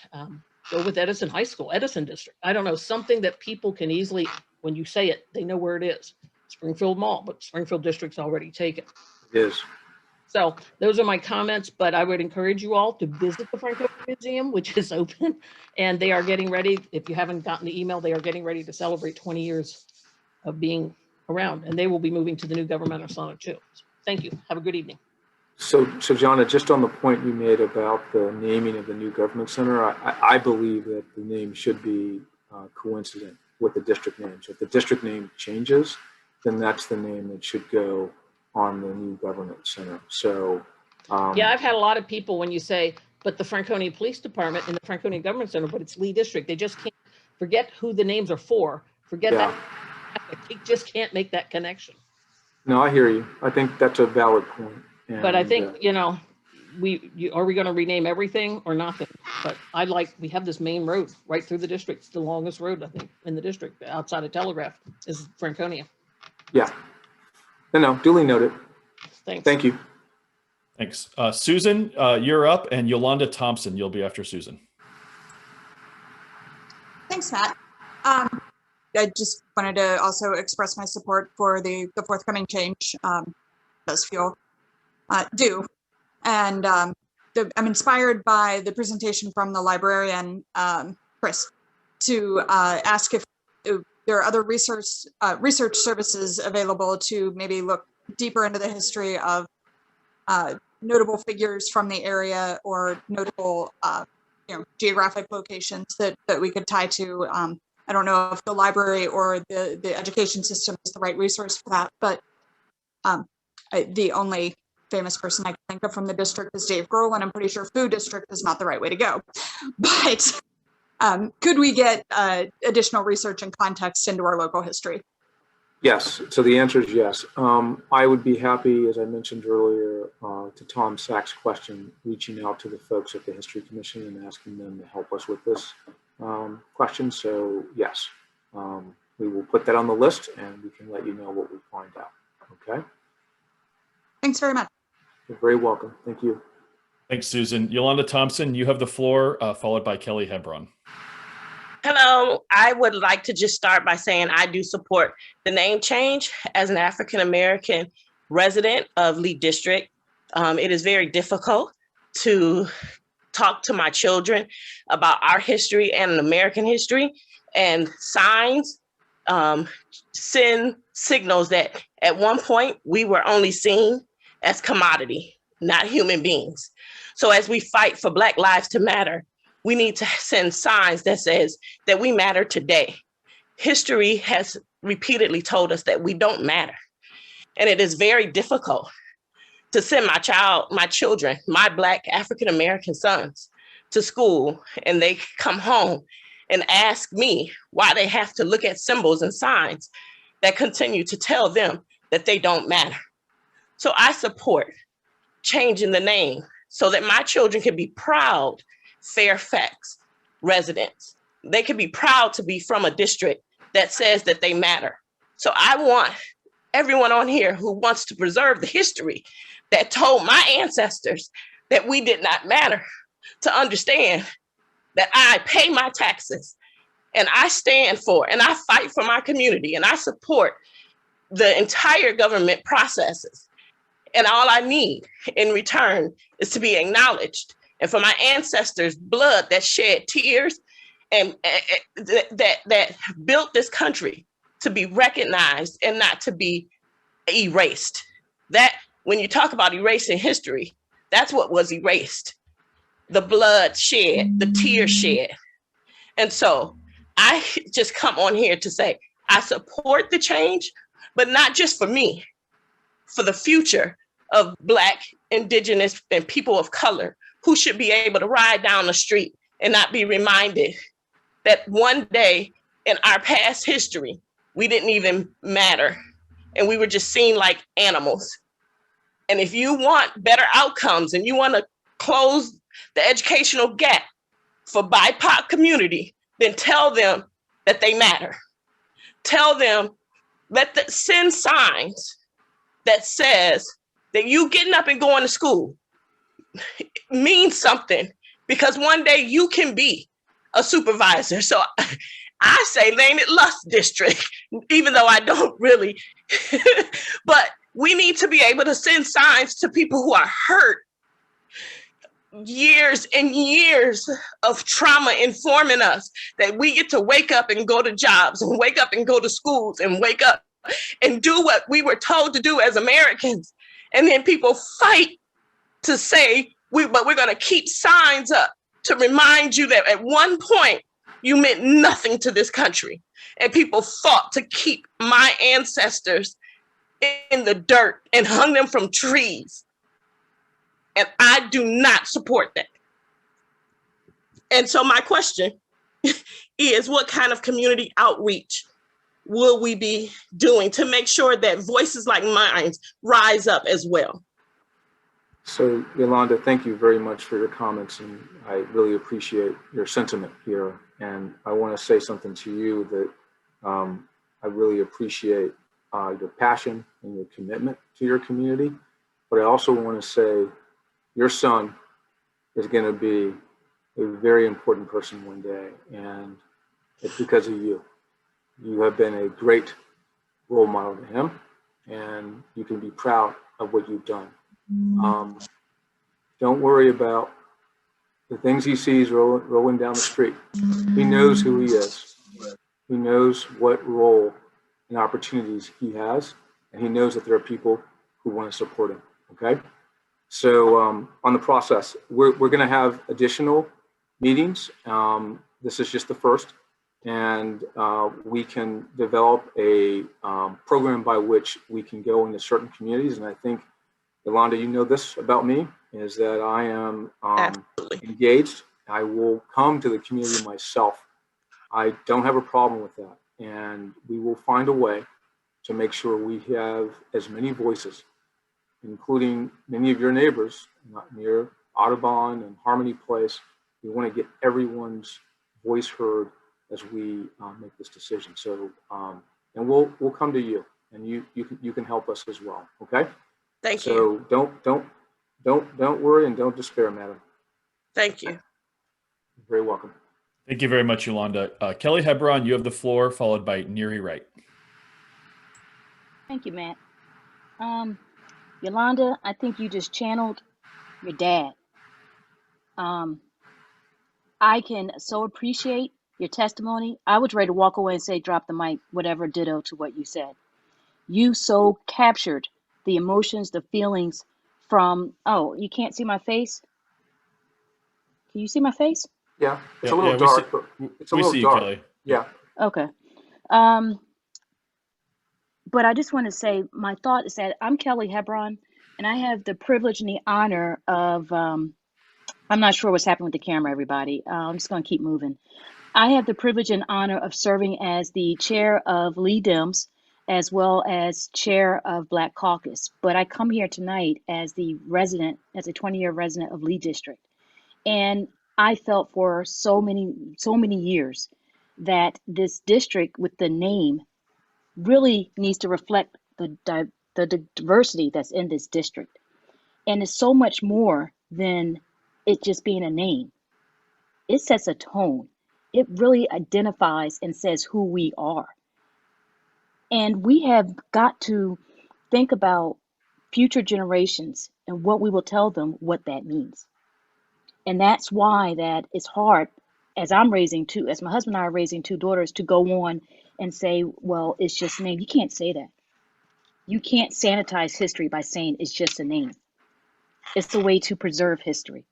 go with Edison High School, Edison District. I don't know, something that people can easily, when you say it, they know where it is. Springfield Mall, but Springfield District's already taken. It is. So those are my comments, but I would encourage you all to visit the Franconia Museum, which is open, and they are getting ready. If you haven't gotten the email, they are getting ready to celebrate 20 years of being around, and they will be moving to the new governmental center too. So thank you. Have a good evening. So Jonna, just on the point you made about the naming of the new government center, I believe that the name should be coincident with the district name. So if the district name changes, then that's the name that should go on the new government center. So yeah, I've had a lot of people when you say, but the Franconia Police Department and the Franconia Government Center, but it's Lee District. They just can't forget who the names are for. Forget that. They just can't make that connection. No, I hear you. I think that's a valid point. And, but I think, you know, are we going to rename everything or nothing? But we have this main road right through the district. It's the longest road, I think, in the district outside of Telegraph is Franconia. Yeah. No, duly noted. Thanks. Thank you. Thanks. Susan, you're up, and Yolanda Thompson, you'll be after Susan. Thanks, Matt. I just wanted to also express my support for the forthcoming change. Does feel due. And I'm inspired by the presentation from the librarian, Chris, to ask if there are other research services available to maybe look deeper into the history of notable figures from the area or notable geographic locations that we could tie to. I don't know if the library or the education system is the right resource for that, but the only famous person I can think of from the district is Dave Grohl, and I'm pretty sure Food District is not the right way to go. But could we get additional research and context into our local history? Yes. So the answer is yes. I would be happy, as I mentioned earlier, to Tom Sack's question, reaching out to the folks at the History Commission and asking them to help us with this question. So yes, we will put that on the list and we can let you know what we find out. Okay. Thanks very much. You're very welcome. Thank you. Thanks, Susan. Yolanda Thompson, you have the floor, followed by Kelly Hebron. Hello, I would like to just start by saying I do support the name change. As an African-American resident of Lee District, it is very difficult to talk to my children about our history and American history, and signs send signals that at one point we were only seen as commodity, not human beings. So as we fight for Black lives to matter, we need to send signs that says that we matter today. History has repeatedly told us that we don't matter. And it is very difficult to send my children, my Black African-American sons to school, and they come home and ask me why they have to look at symbols and signs that continue to tell them that they don't matter. So I support changing the name so that my children can be proud Fairfax residents. They can be proud to be from a district that says that they matter. So I want everyone on here who wants to preserve the history that told my ancestors that we did not matter to understand that I pay my taxes and I stand for and I fight for my community and I support the entire government processes. And all I need in return is to be acknowledged, and for my ancestors' blood that shed tears and that built this country to be recognized and not to be erased. That when you talk about erasing history, that's what was erased. The blood shed, the tears shed. And so I just come on here to say, I support the change, but not just for me, for the future of Black, Indigenous, and people of color who should be able to ride down the street and not be reminded that one day in our past history, we didn't even matter and we were just seen like animals. And if you want better outcomes and you want to close the educational gap for BIPOC community, then tell them that they matter. Tell them, send signs that says that you getting up and going to school means something, because one day you can be a supervisor. So I say Lane at Lusk District, even though I don't really, but we need to be able to send signs to people who are hurt. Years and years of trauma informing us that we get to wake up and go to jobs and wake up and go to schools and wake up and do what we were told to do as Americans. And then people fight to say, but we're going to keep signs up to remind you that at one point you meant nothing to this country. And people fought to keep my ancestors in the dirt and hung them from trees. And I do not support that. And so my question is, what kind of community outreach will we be doing to make sure that voices like mine rise up as well? So Yolanda, thank you very much for your comments, and I really appreciate your sentiment here. And I want to say something to you that I really appreciate your passion and your commitment to your community. But I also want to say your son is going to be a very important person one day, and it's because of you. You have been a great role model to him, and you can be proud of what you've done. Don't worry about the things he sees rolling down the street. He knows who he is. He knows what role and opportunities he has, and he knows that there are people who want to support him, okay? So on the process, we're going to have additional meetings. This is just the first, and we can develop a program by which we can go into certain communities. And I think, Yolanda, you know this about me, is that I am engaged. I will come to the community myself. I don't have a problem with that. And we will find a way to make sure we have as many voices, including many of your neighbors, not near Audubon and Harmony Place. We want to get everyone's voice heard as we make this decision. So, and we'll come to you, and you can help us as well. Okay. Thank you. So don't worry and don't despair, madam. Thank you. You're very welcome. Thank you very much, Yolanda. Kelly Hebron, you have the floor, followed by Neri Wright. Thank you, Matt. Yolanda, I think you just channeled your dad. I can so appreciate your testimony. I was ready to walk away and say, drop the mic, whatever, ditto to what you said. You so captured the emotions, the feelings from, oh, you can't see my face? Can you see my face? Yeah, it's a little dark, but it's a little dark. Kelly. Yeah. Okay. But I just want to say, my thought is that I'm Kelly Hebron, and I have the privilege and the honor of, I'm not sure what's happening with the camera, everybody. I'm just going to keep moving. I have the privilege and honor of serving as the chair of Lee Dems, as well as chair of Black Caucus. But I come here tonight as the resident, as a 20-year resident of Lee District. And I felt for so many years that this district with the name really needs to reflect the diversity that's in this district. And it's so much more than it just being a name. It sets a tone. It really identifies and says who we are. And we have got to think about future generations and what we will tell them what that means. And that's why that it's hard, as I'm raising two, as my husband and I are raising two daughters, to go on and say, well, it's just a name. You can't say that. You can't sanitize history by saying it's just a name. It's a way to preserve history.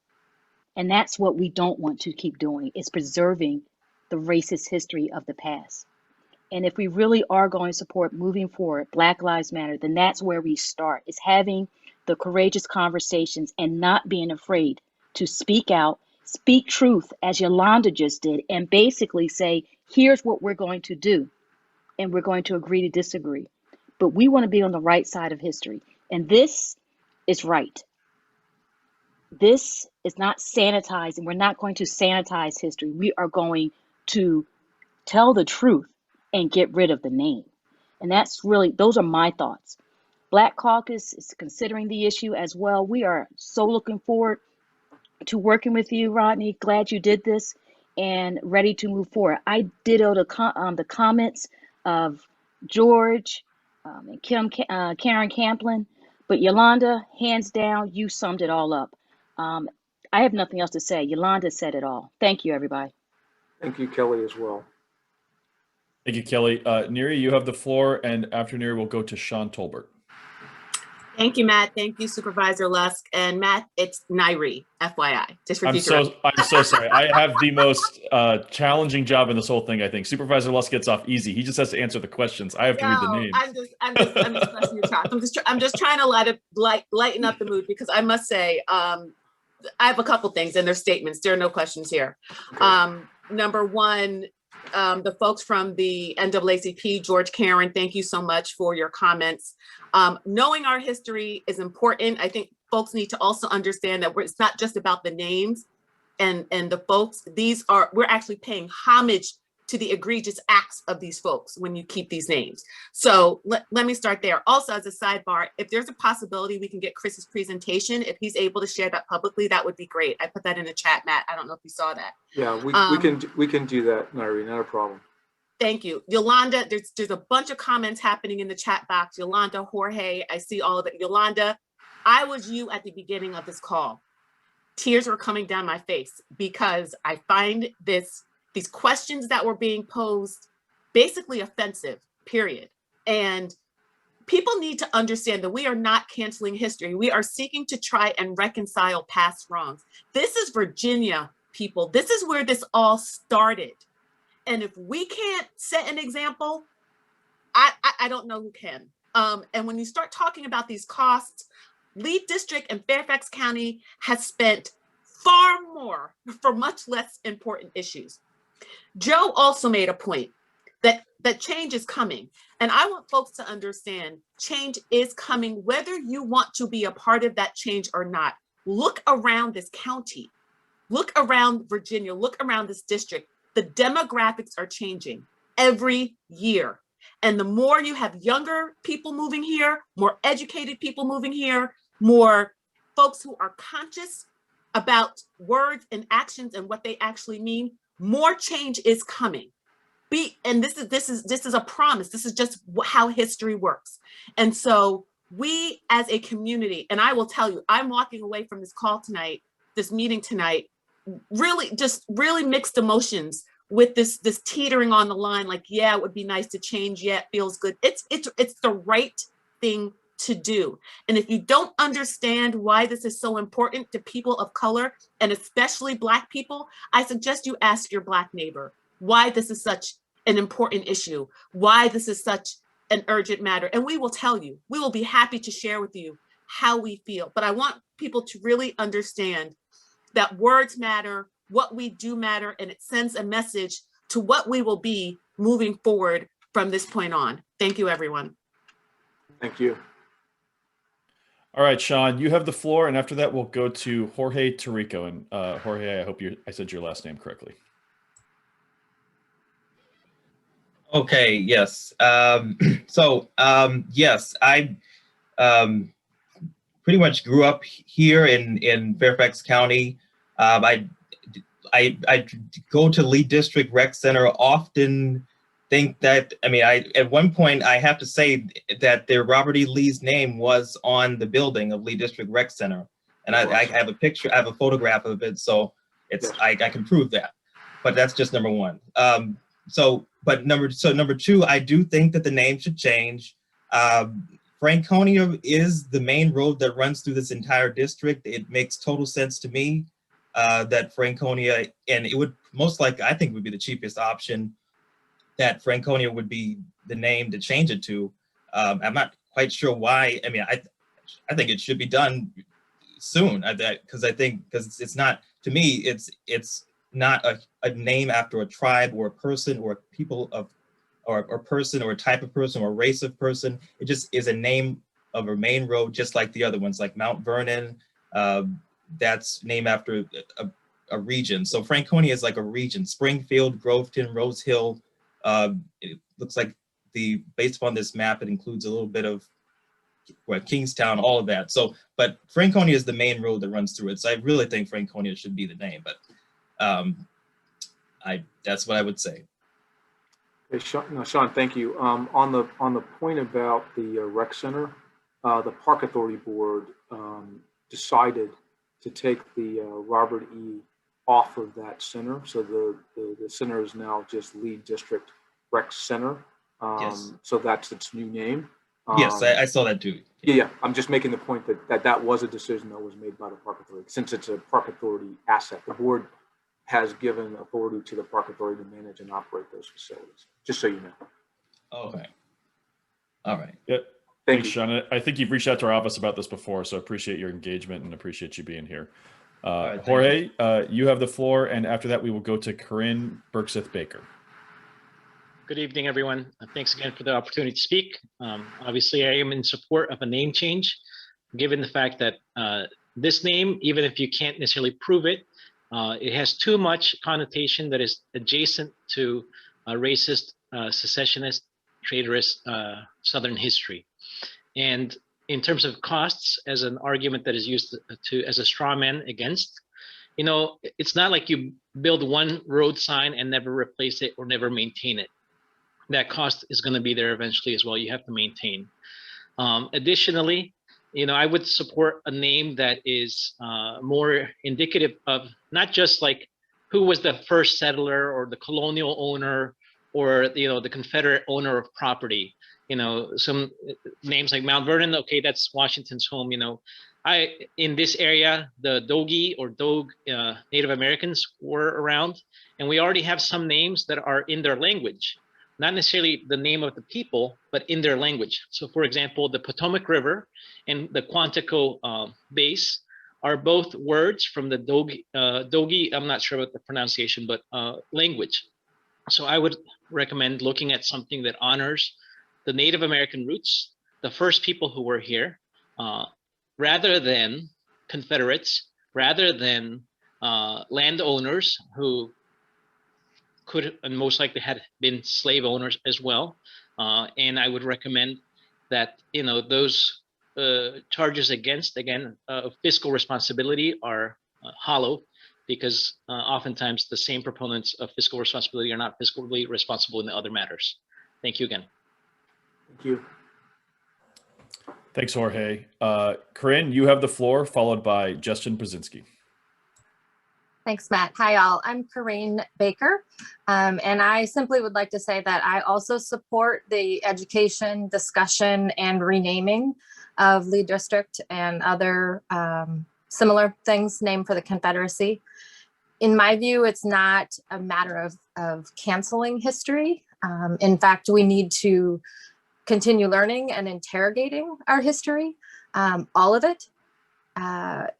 And that's what we don't want to keep doing, is preserving the racist history of the past. And if we really are going to support moving forward, Black Lives Matter, then that's where we start, is having the courageous conversations and not being afraid to speak out, speak truth as Yolanda just did, and basically say, here's what we're going to do. And we're going to agree to disagree. But we want to be on the right side of history. And this is right. This is not sanitizing. We're not going to sanitize history. We are going to tell the truth and get rid of the name. And that's really, those are my thoughts. Black Caucus is considering the issue as well. We are so looking forward to working with you, Rodney. Glad you did this and ready to move forward. I ditto the comments of George and Karen Camplin, but Yolanda, hands down, you summed it all up. I have nothing else to say. Yolanda said it all. Thank you, everybody. Thank you, Kelly, as well. Thank you, Kelly. Neri, you have the floor, and after Neri, we'll go to Sean Tolbert. Thank you, Matt. Thank you, Supervisor Lusk. And Matt, it's Nairi, FYI, just for future. I'm so sorry. I have the most challenging job in this whole thing, I think. Supervisor Lusk gets off easy. He just has to answer the questions. I have to read the names. I'm just pressing your chops. I'm just trying to lighten up the mood, because I must say, I have a couple things in their statements. There are no questions here. Okay. Number one, the folks from the NAACP, George, Karen, thank you so much for your comments. Knowing our history is important. I think folks need to also understand that it's not just about the names and the folks. We're actually paying homage to the egregious acts of these folks when you keep these names. So let me start there. Also, as a sidebar, if there's a possibility we can get Chris's presentation, if he's able to share that publicly, that would be great. I put that in the chat, Matt. I don't know if you saw that. Yeah, we can do that, Nairi, not a problem. Thank you. Yolanda, there's a bunch of comments happening in the chat box. Yolanda, Jorge, I see all of it. Yolanda, I was you at the beginning of this call. Tears were coming down my face because I find these questions that were being posed basically offensive, period. And people need to understand that we are not canceling history. We are seeking to try and reconcile past wrongs. This is Virginia, people. This is where this all started. And if we can't set an example, I don't know who can. And when you start talking about these costs, Lee District and Fairfax County has spent far more for much less important issues. Joe also made a point that change is coming. And I want folks to understand change is coming, whether you want to be a part of that change or not. Look around this county, look around Virginia, look around this district. The demographics are changing every year. And the more you have younger people moving here, more educated people moving here, more folks who are conscious about words and actions and what they actually mean, more change is coming. And this is a promise. This is just how history works. And so we as a community, and I will tell you, I'm walking away from this call tonight, this meeting tonight, really mixed emotions with this teetering on the line. Like, yeah, it would be nice to change. Yeah, it feels good. It's the right thing to do. And if you don't understand why this is so important to people of color, and especially Black people, I suggest you ask your Black neighbor why this is such an important issue, why this is such an urgent matter. And we will tell you, we will be happy to share with you how we feel. But I want people to really understand that words matter, what we do matter, and it sends a message to what we will be moving forward from this point on. Thank you, everyone. Thank you. All right, Sean, you have the floor, and after that, we'll go to Jorge Tarico. And Jorge, I hope I said your last name correctly. Okay, yes. Yes, I pretty much grew up here in Fairfax County. I go to Lee District Rec Center often. Think that, at one point I have to say that Robert E. Lee's name was on the building of Lee District Rec Center. And I have a picture, I have a photograph of it, so I can prove that. But that's just number one. Number two, I do think that the name should change. Franconia is the main road that runs through this entire district. It makes total sense to me that Franconia, and it would most likely, I think, would be the cheapest option. that Franconia would be the name to change it to. I'm not quite sure why. I mean, I think it should be done soon. Because it's not, to me, it's not a name after a tribe or a person or a people of, or a person or a type of person or a race of person. It just is a name of a main road, just like the other ones, like Mount Vernon. That's named after a region. So Franconia is like a region. Springfield, Groveton, Rose Hill. It looks like based upon this map, it includes a little bit of Kingstown, all of that. So, but Franconia is the main road that runs through it. So I really think Franconia should be the name, but that's what I would say. Hey, Sean, thank you. On the point about the rec center, the Park Authority Board decided to take the Robert E. off of that center. So the center is now just Lee District Rec Center. Yes. So that's its new name. Yes, I saw that too. Yeah, I'm just making the point that was a decision that was made by the Park Authority. Since it's a Park Authority asset, the board has given authority to the Park Authority to manage and operate those facilities, just so you know. Okay. All right. Yeah. Thank Thanks, you. Sean. I think you've reached out to our office about this before, so appreciate your engagement and appreciate you being here. Right, Jorge, you have the floor, and after that, we will go to Corinne Bergseth-Baker. Good evening, everyone. Thanks again for the opportunity to speak. Obviously, I am in support of a name change, given the fact that this name, even if you can't necessarily prove it, it has too much connotation that is adjacent to racist, secessionist, traitorous Southern history. And in terms of costs, as an argument that is used as a straw man against, you know, it's not like you build one road sign and never replace it or never maintain it. That cost is going to be there eventually as well. You have to maintain. Additionally, you know, I would support a name that is more indicative of not just like who was the first settler or the colonial owner or, you know, the Confederate owner of property. You know, some names like Mount Vernon, okay, that's Washington's home. You know, in this area, the Dogie or Dogue Native Americans were around, and we already have some names that are in their language. Not necessarily the name of the people, but in their language. So for example, the Potomac River and the Quantico base are both words from the Dogie, I'm not sure about the pronunciation, but language. So I would recommend looking at something that honors the Native American roots, the first people who were here, rather than Confederates, rather than landowners who could and most likely had been slave owners as well. And I would recommend that, you know, those charges against, again, fiscal responsibility are hollow, because oftentimes the same proponents of fiscal responsibility are not fiscally responsible in the other matters. Thank you again. Thank you. Thanks, Jorge. Corinne, you have the floor, followed by Justin Brzezinski. Thanks, Matt. Hi, all. I'm Corinne Baker, and I simply would like to say that I also support the education, discussion, and renaming of Lee District and other similar things named for the Confederacy. In my view, it's not a matter of canceling history. In fact, we need to continue learning and interrogating our history, all of it.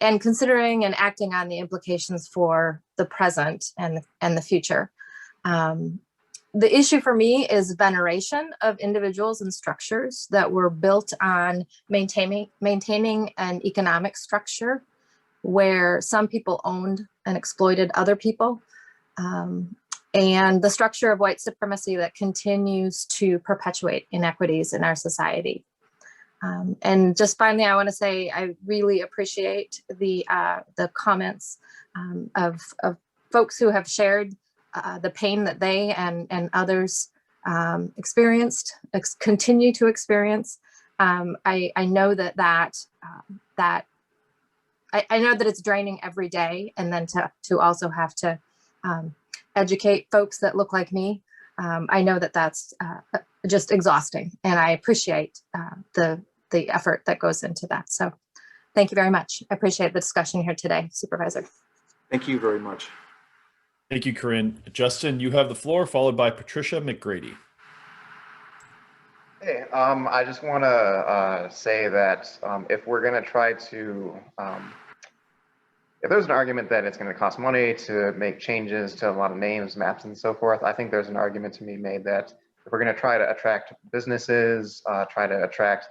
And considering and acting on the implications for the present and the future. The issue for me is veneration of individuals and structures that were built on maintaining an economic structure where some people owned and exploited other people, and the structure of white supremacy that continues to perpetuate inequities in our society. And just finally, I want to say I really appreciate the comments of folks who have shared the pain that they and others continue to experience. I know that I know that it's draining every day, and then to also have to educate folks that look like me. I know that that's just exhausting, and I appreciate the effort that goes into that. So thank you very much. I appreciate the discussion here today, Supervisor. Thank you very much. Thank you, Corinne. Justin, you have the floor, followed by Patricia McGrady. Hey, I just want to say that if we're going to try to, if there's an argument that it's going to cost money to make changes to a lot of names, maps, and so forth, I think there's an argument to be made that if we're going to try to attract businesses, try to attract,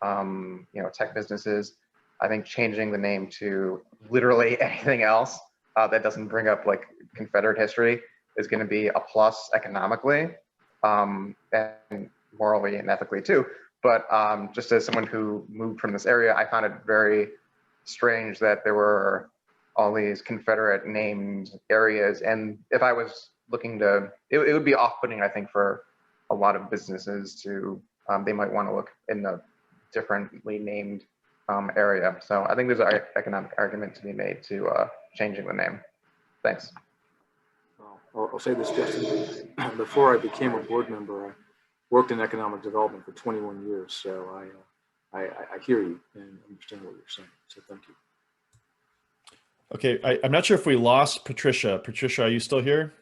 tech businesses, I think changing the name to literally anything else that doesn't bring up like Confederate history is going to be a plus economically and morally and ethically too. But just as someone who moved from this area, I found it very strange that there were all these Confederate named areas. And if I was looking to, it would be off-putting, I think, for a lot of businesses to, they might want to look in a differently named area. So I think there's an economic argument to be made to changing the name. Thanks. I'll say this, Justin. Before I became a board member, I worked in economic development for 21 years. So I hear you and understand what you're saying. So thank you. Okay, I'm not sure if we lost Patricia. Patricia, are you still here?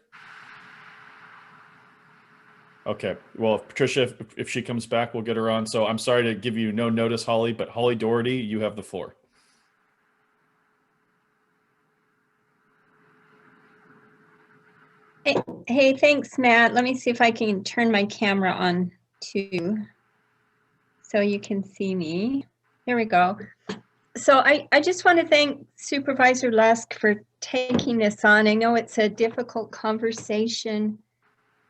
Okay, well, Patricia, if she comes back, we'll get her on. So I'm sorry to give you no notice, Holly, but Holly Doherty, you have the floor. Hey, thanks, Matt. Let me see if I can turn my camera on too, so you can see me. There we go. So I just want to thank Supervisor Lusk for taking this on. I know it's a difficult conversation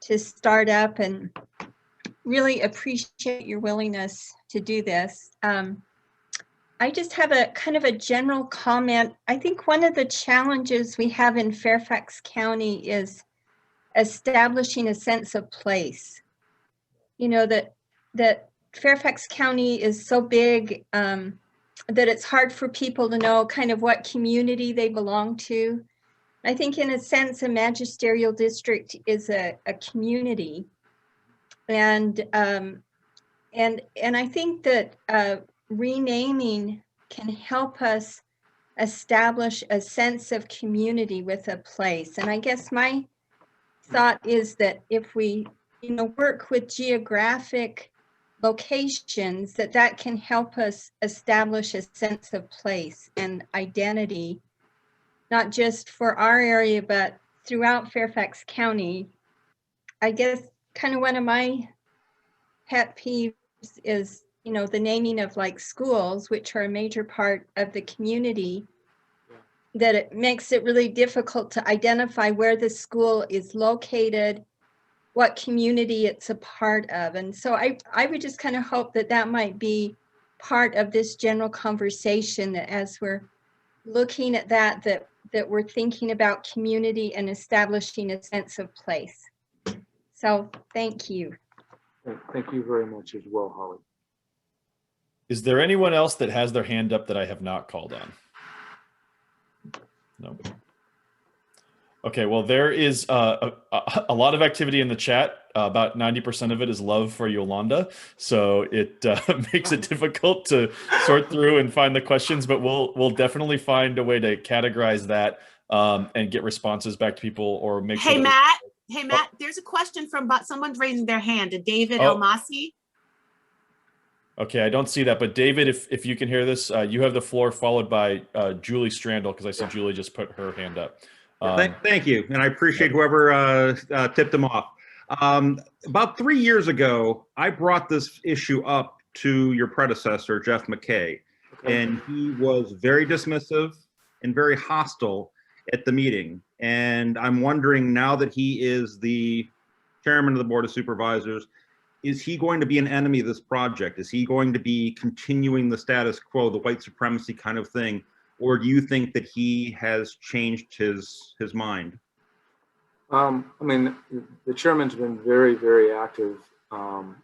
to start up and really appreciate your willingness to do this. I just have a kind of a general comment. I think one of the challenges we have in Fairfax County is establishing a sense of place. You know, that Fairfax County is so big that it's hard for people to know kind of what community they belong to. I think in a sense, a magisterial district is a community. And I think that renaming can help us establish a sense of community with a place. And I guess my thought is that if we, work with geographic locations, that can help us establish a sense of place and identity, not just for our area, but throughout Fairfax County. I guess kind of one of my pet peeves is, the naming of like schools, which are a major part of the community, that it makes it really difficult to identify where the school is located, what community it's a part of. And so I would just kind of hope that might be part of this general conversation, that as we're looking at that we're thinking about community and establishing a sense of place. So thank you. Thank you very much as well, Holly. Is there anyone else that has their hand up that I have not called on? No. Okay, well, there is a lot of activity in the chat. About 90% of it is love for Yolanda. So it makes it difficult to sort through and find the questions, but we'll definitely find a way to categorize that and get responses back to people, or make sure. Hey, Matt, there's a question from someone's raising their hand, David Elmasi. Okay, I don't see that, but David, if you can hear this, you have the floor, followed by Julie Strandel, because I see Julie just put her hand up. Thank you, and I appreciate whoever tipped them off. About 3 years ago, I brought this issue up to your predecessor, Jeff McKay, and he was very dismissive and very hostile at the meeting. And I'm wondering, now that he is the chairman of the Board of Supervisors, is he going to be an enemy of this project? Is he going to be continuing the status quo, the white supremacy kind of thing? Or do you think that he has changed his mind? I mean, the chairman's been very, very active on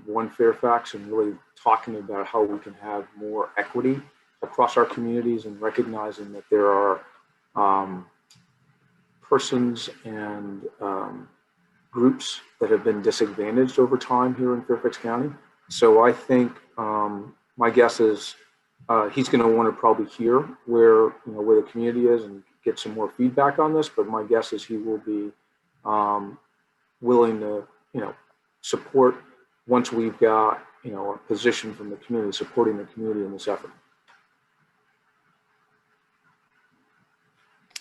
One Fairfax and really talking about how we can have more equity across our communities, and recognizing that there are persons and groups that have been disadvantaged over time here in Fairfax County. So I think my guess is he's going to want to probably hear where the community is and get some more feedback on this, but my guess is he will be willing to, support once we've got, a position from the community, supporting the community in this effort.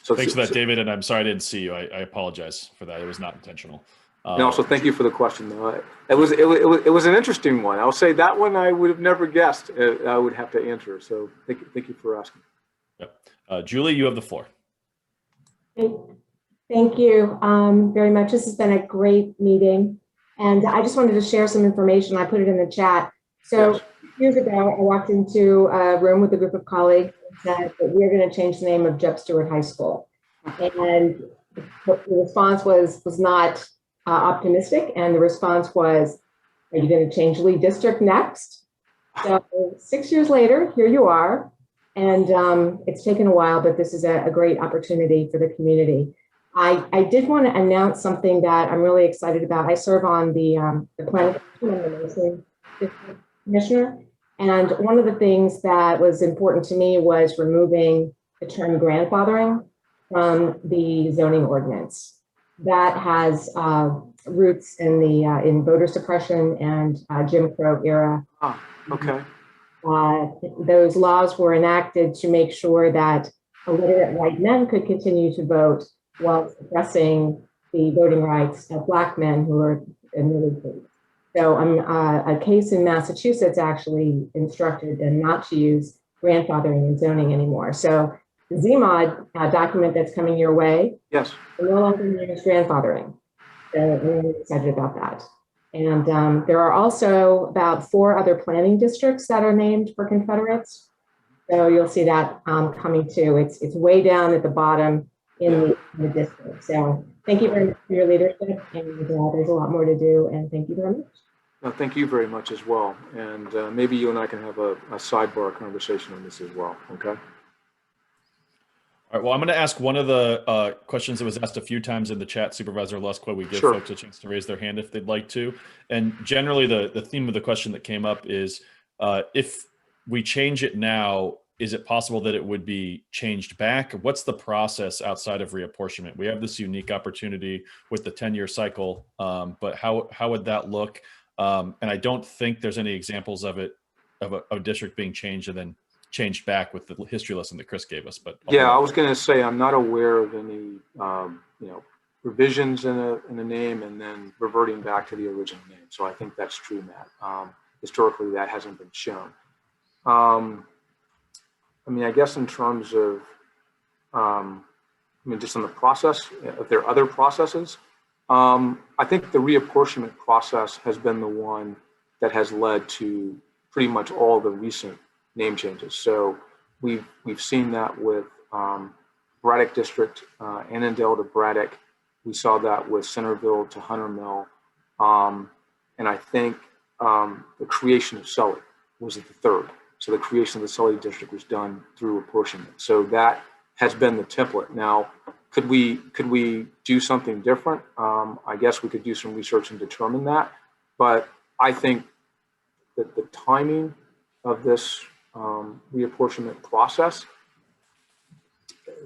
So thanks for that, David, and I'm sorry I didn't see you. I apologize for that. It was not intentional. And also, thank you for the question, though. It was an interesting one. I'll say that one I would have never guessed I would have to answer. So thank you for asking. Yep. Julie, you have the floor. Thank you very much. This has been a great meeting, and I just wanted to share some information. I put it in the chat. So years ago, I walked into a room with a group of colleagues and said that we're going to change the name of Jeb Stuart High School, and the response was not optimistic, and the response was, "Are you going to change Lee District next?" So 6 years later, here you are, and it's taken a while, but this is a great opportunity for the community. I did want to announce something that I'm really excited about. I serve on the planning commission and the nursing district commissioner, and one of the things that was important to me was removing the term grandfathering from the zoning ordinance. That has roots in the in voter suppression and Jim Crow era. Oh, okay. Those laws were enacted to make sure that illiterate white men could continue to vote while suppressing the voting rights of Black men who are newly free. So a case in Massachusetts actually instructed them not to use grandfathering in zoning anymore. So the ZMOD document that's coming your way, yes, no longer use grandfathering. So I'm really excited about that. And there are also about 4 other planning districts that are named for Confederates. So you'll see that coming too. It's way down at the bottom in the district. So thank you very much for your leadership, and there's a lot more to do, and thank you very much. No, thank you very much as well. And maybe you and I can have a sidebar conversation on this as well, okay? All right, well, I'm going to ask one of the questions that was asked a few times in the chat, Supervisor Lusk, while we give folks a chance to raise their hand if they'd like to. And generally, the theme of the question that came up is, if we change it now, is it possible that it would be changed back? What's the process outside of reapportionment? We have this unique opportunity with the 10-year cycle, but how would that look? And I don't think there's any examples of it, of a district being changed and then changed back with the history lesson that Chris gave us. But yeah, I was going to say I'm not aware of any revisions in a name and then reverting back to the original name. So I think that's true, Matt. Historically, that hasn't been shown. I mean, I guess in terms of, just in the process, if there are other processes, I think the reapportionment process has been the one that has led to pretty much all the recent name changes. So we've seen that with Braddock District, Annandale to Braddock. We saw that with Centerville to Hunter Mill. And I think the creation of Sully was at the third. So the creation of the Sully District was done through apportionment. So that has been the template. Now, could we do something different? I guess we could do some research and determine that. But I think that the timing of this reapportionment process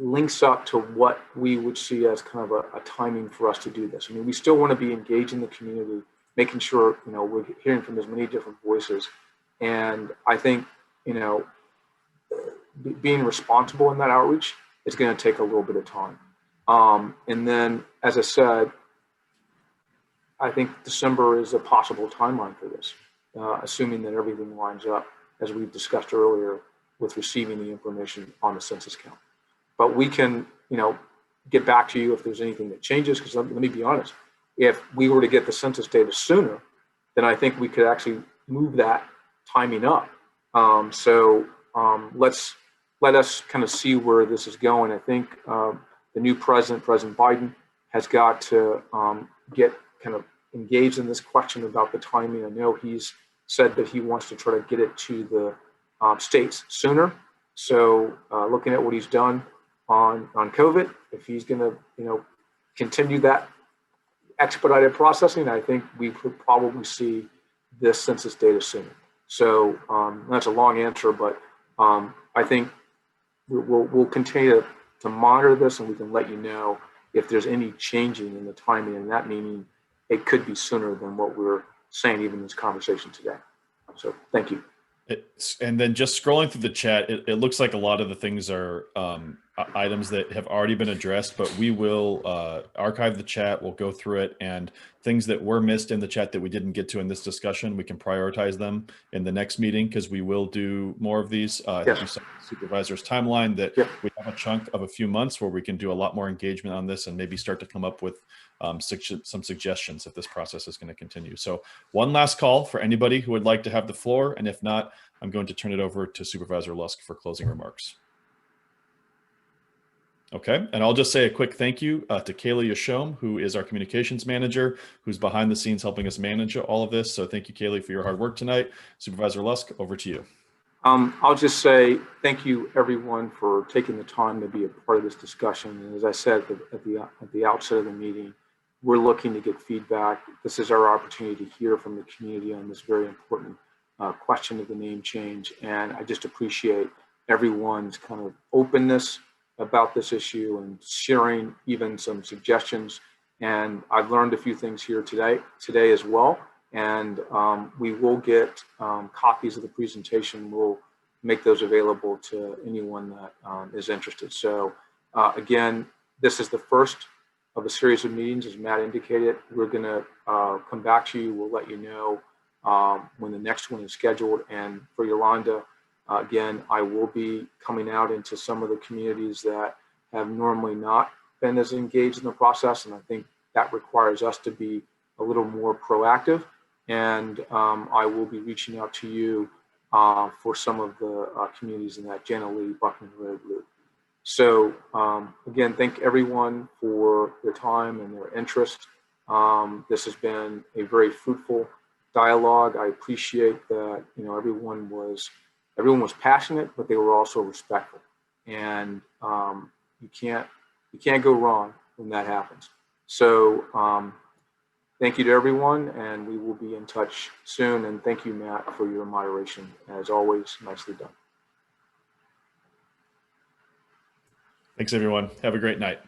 links up to what we would see as kind of a timing for us to do this. I mean, we still want to be engaged in the community, making sure, we're hearing from as many different voices. And I think, being responsible in that outreach is going to take a little bit of time. And then, as I said, I think December is a possible timeline for this, assuming that everything lines up, as we've discussed earlier, with receiving the information on the census count. But we can, get back to you if there's anything that changes, because let me be honest, if we were to get the census data sooner, then I think we could actually move that timing up. Let us kind of see where this is going. I think the new president, President Biden, has got to get kind of engaged in this question about the timing. I know he's said that he wants to try to get it to the states sooner. So looking at what he's done on COVID, if he's going to continue that expedited processing, I think we could probably see this census data sooner. So that's a long answer, but I think we'll continue to to monitor this, and we can let you know if there's any changing in the timing, and that meaning it could be sooner than what we're saying even in this conversation today. So thank you. And then just scrolling through the chat, it looks like a lot of the things are items that have already been addressed, but we will archive the chat. We'll go through it, and things that were missed in the chat that we didn't get to in this discussion, we can prioritize them in the next meeting, because we will do more of these. I think you saw the supervisor's timeline that we have a chunk of a few months where we can do a lot more engagement on this and maybe start to come up with some suggestions if this process is going to continue. So one last call for anybody who would like to have the floor, and if not, I'm going to turn it over to Supervisor Lusk for closing remarks. Okay, and I'll just say a quick thank you to Kaylee Yashom, who is our communications manager, who's behind the scenes helping us manage all of this. So thank you, Kaylee, for your hard work tonight. Supervisor Lusk, over to you. I'll just say thank you, everyone, for taking the time to be a part of this discussion. And as I said at the outset of the meeting, we're looking to get feedback. This is our opportunity to hear from the community on this very important question of the name change. And I just appreciate everyone's kind of openness about this issue and sharing even some suggestions. And I've learned a few things here today as well. And we will get copies of the presentation. We'll make those available to anyone that is interested. So again, this is the first of a series of meetings, as Matt indicated. We're gonna come back to you. We'll let you know when the next one is scheduled. And for Yolanda, again, I will be coming out into some of the communities that have normally not been as engaged in the process. And I think that requires us to be a little more proactive. And I will be reaching out to you for some of the communities in that Jana Lee, Buckman Road loop. So again, thank everyone for their time and their interest. This has been a very fruitful dialogue. I appreciate that, you know, everyone was passionate, but they were also respectful. And you can't go wrong when that happens. So thank you to everyone, and we will be in touch soon. And thank you, Matt, for your moderation. As always, nicely done. Thanks, everyone. Have a great night.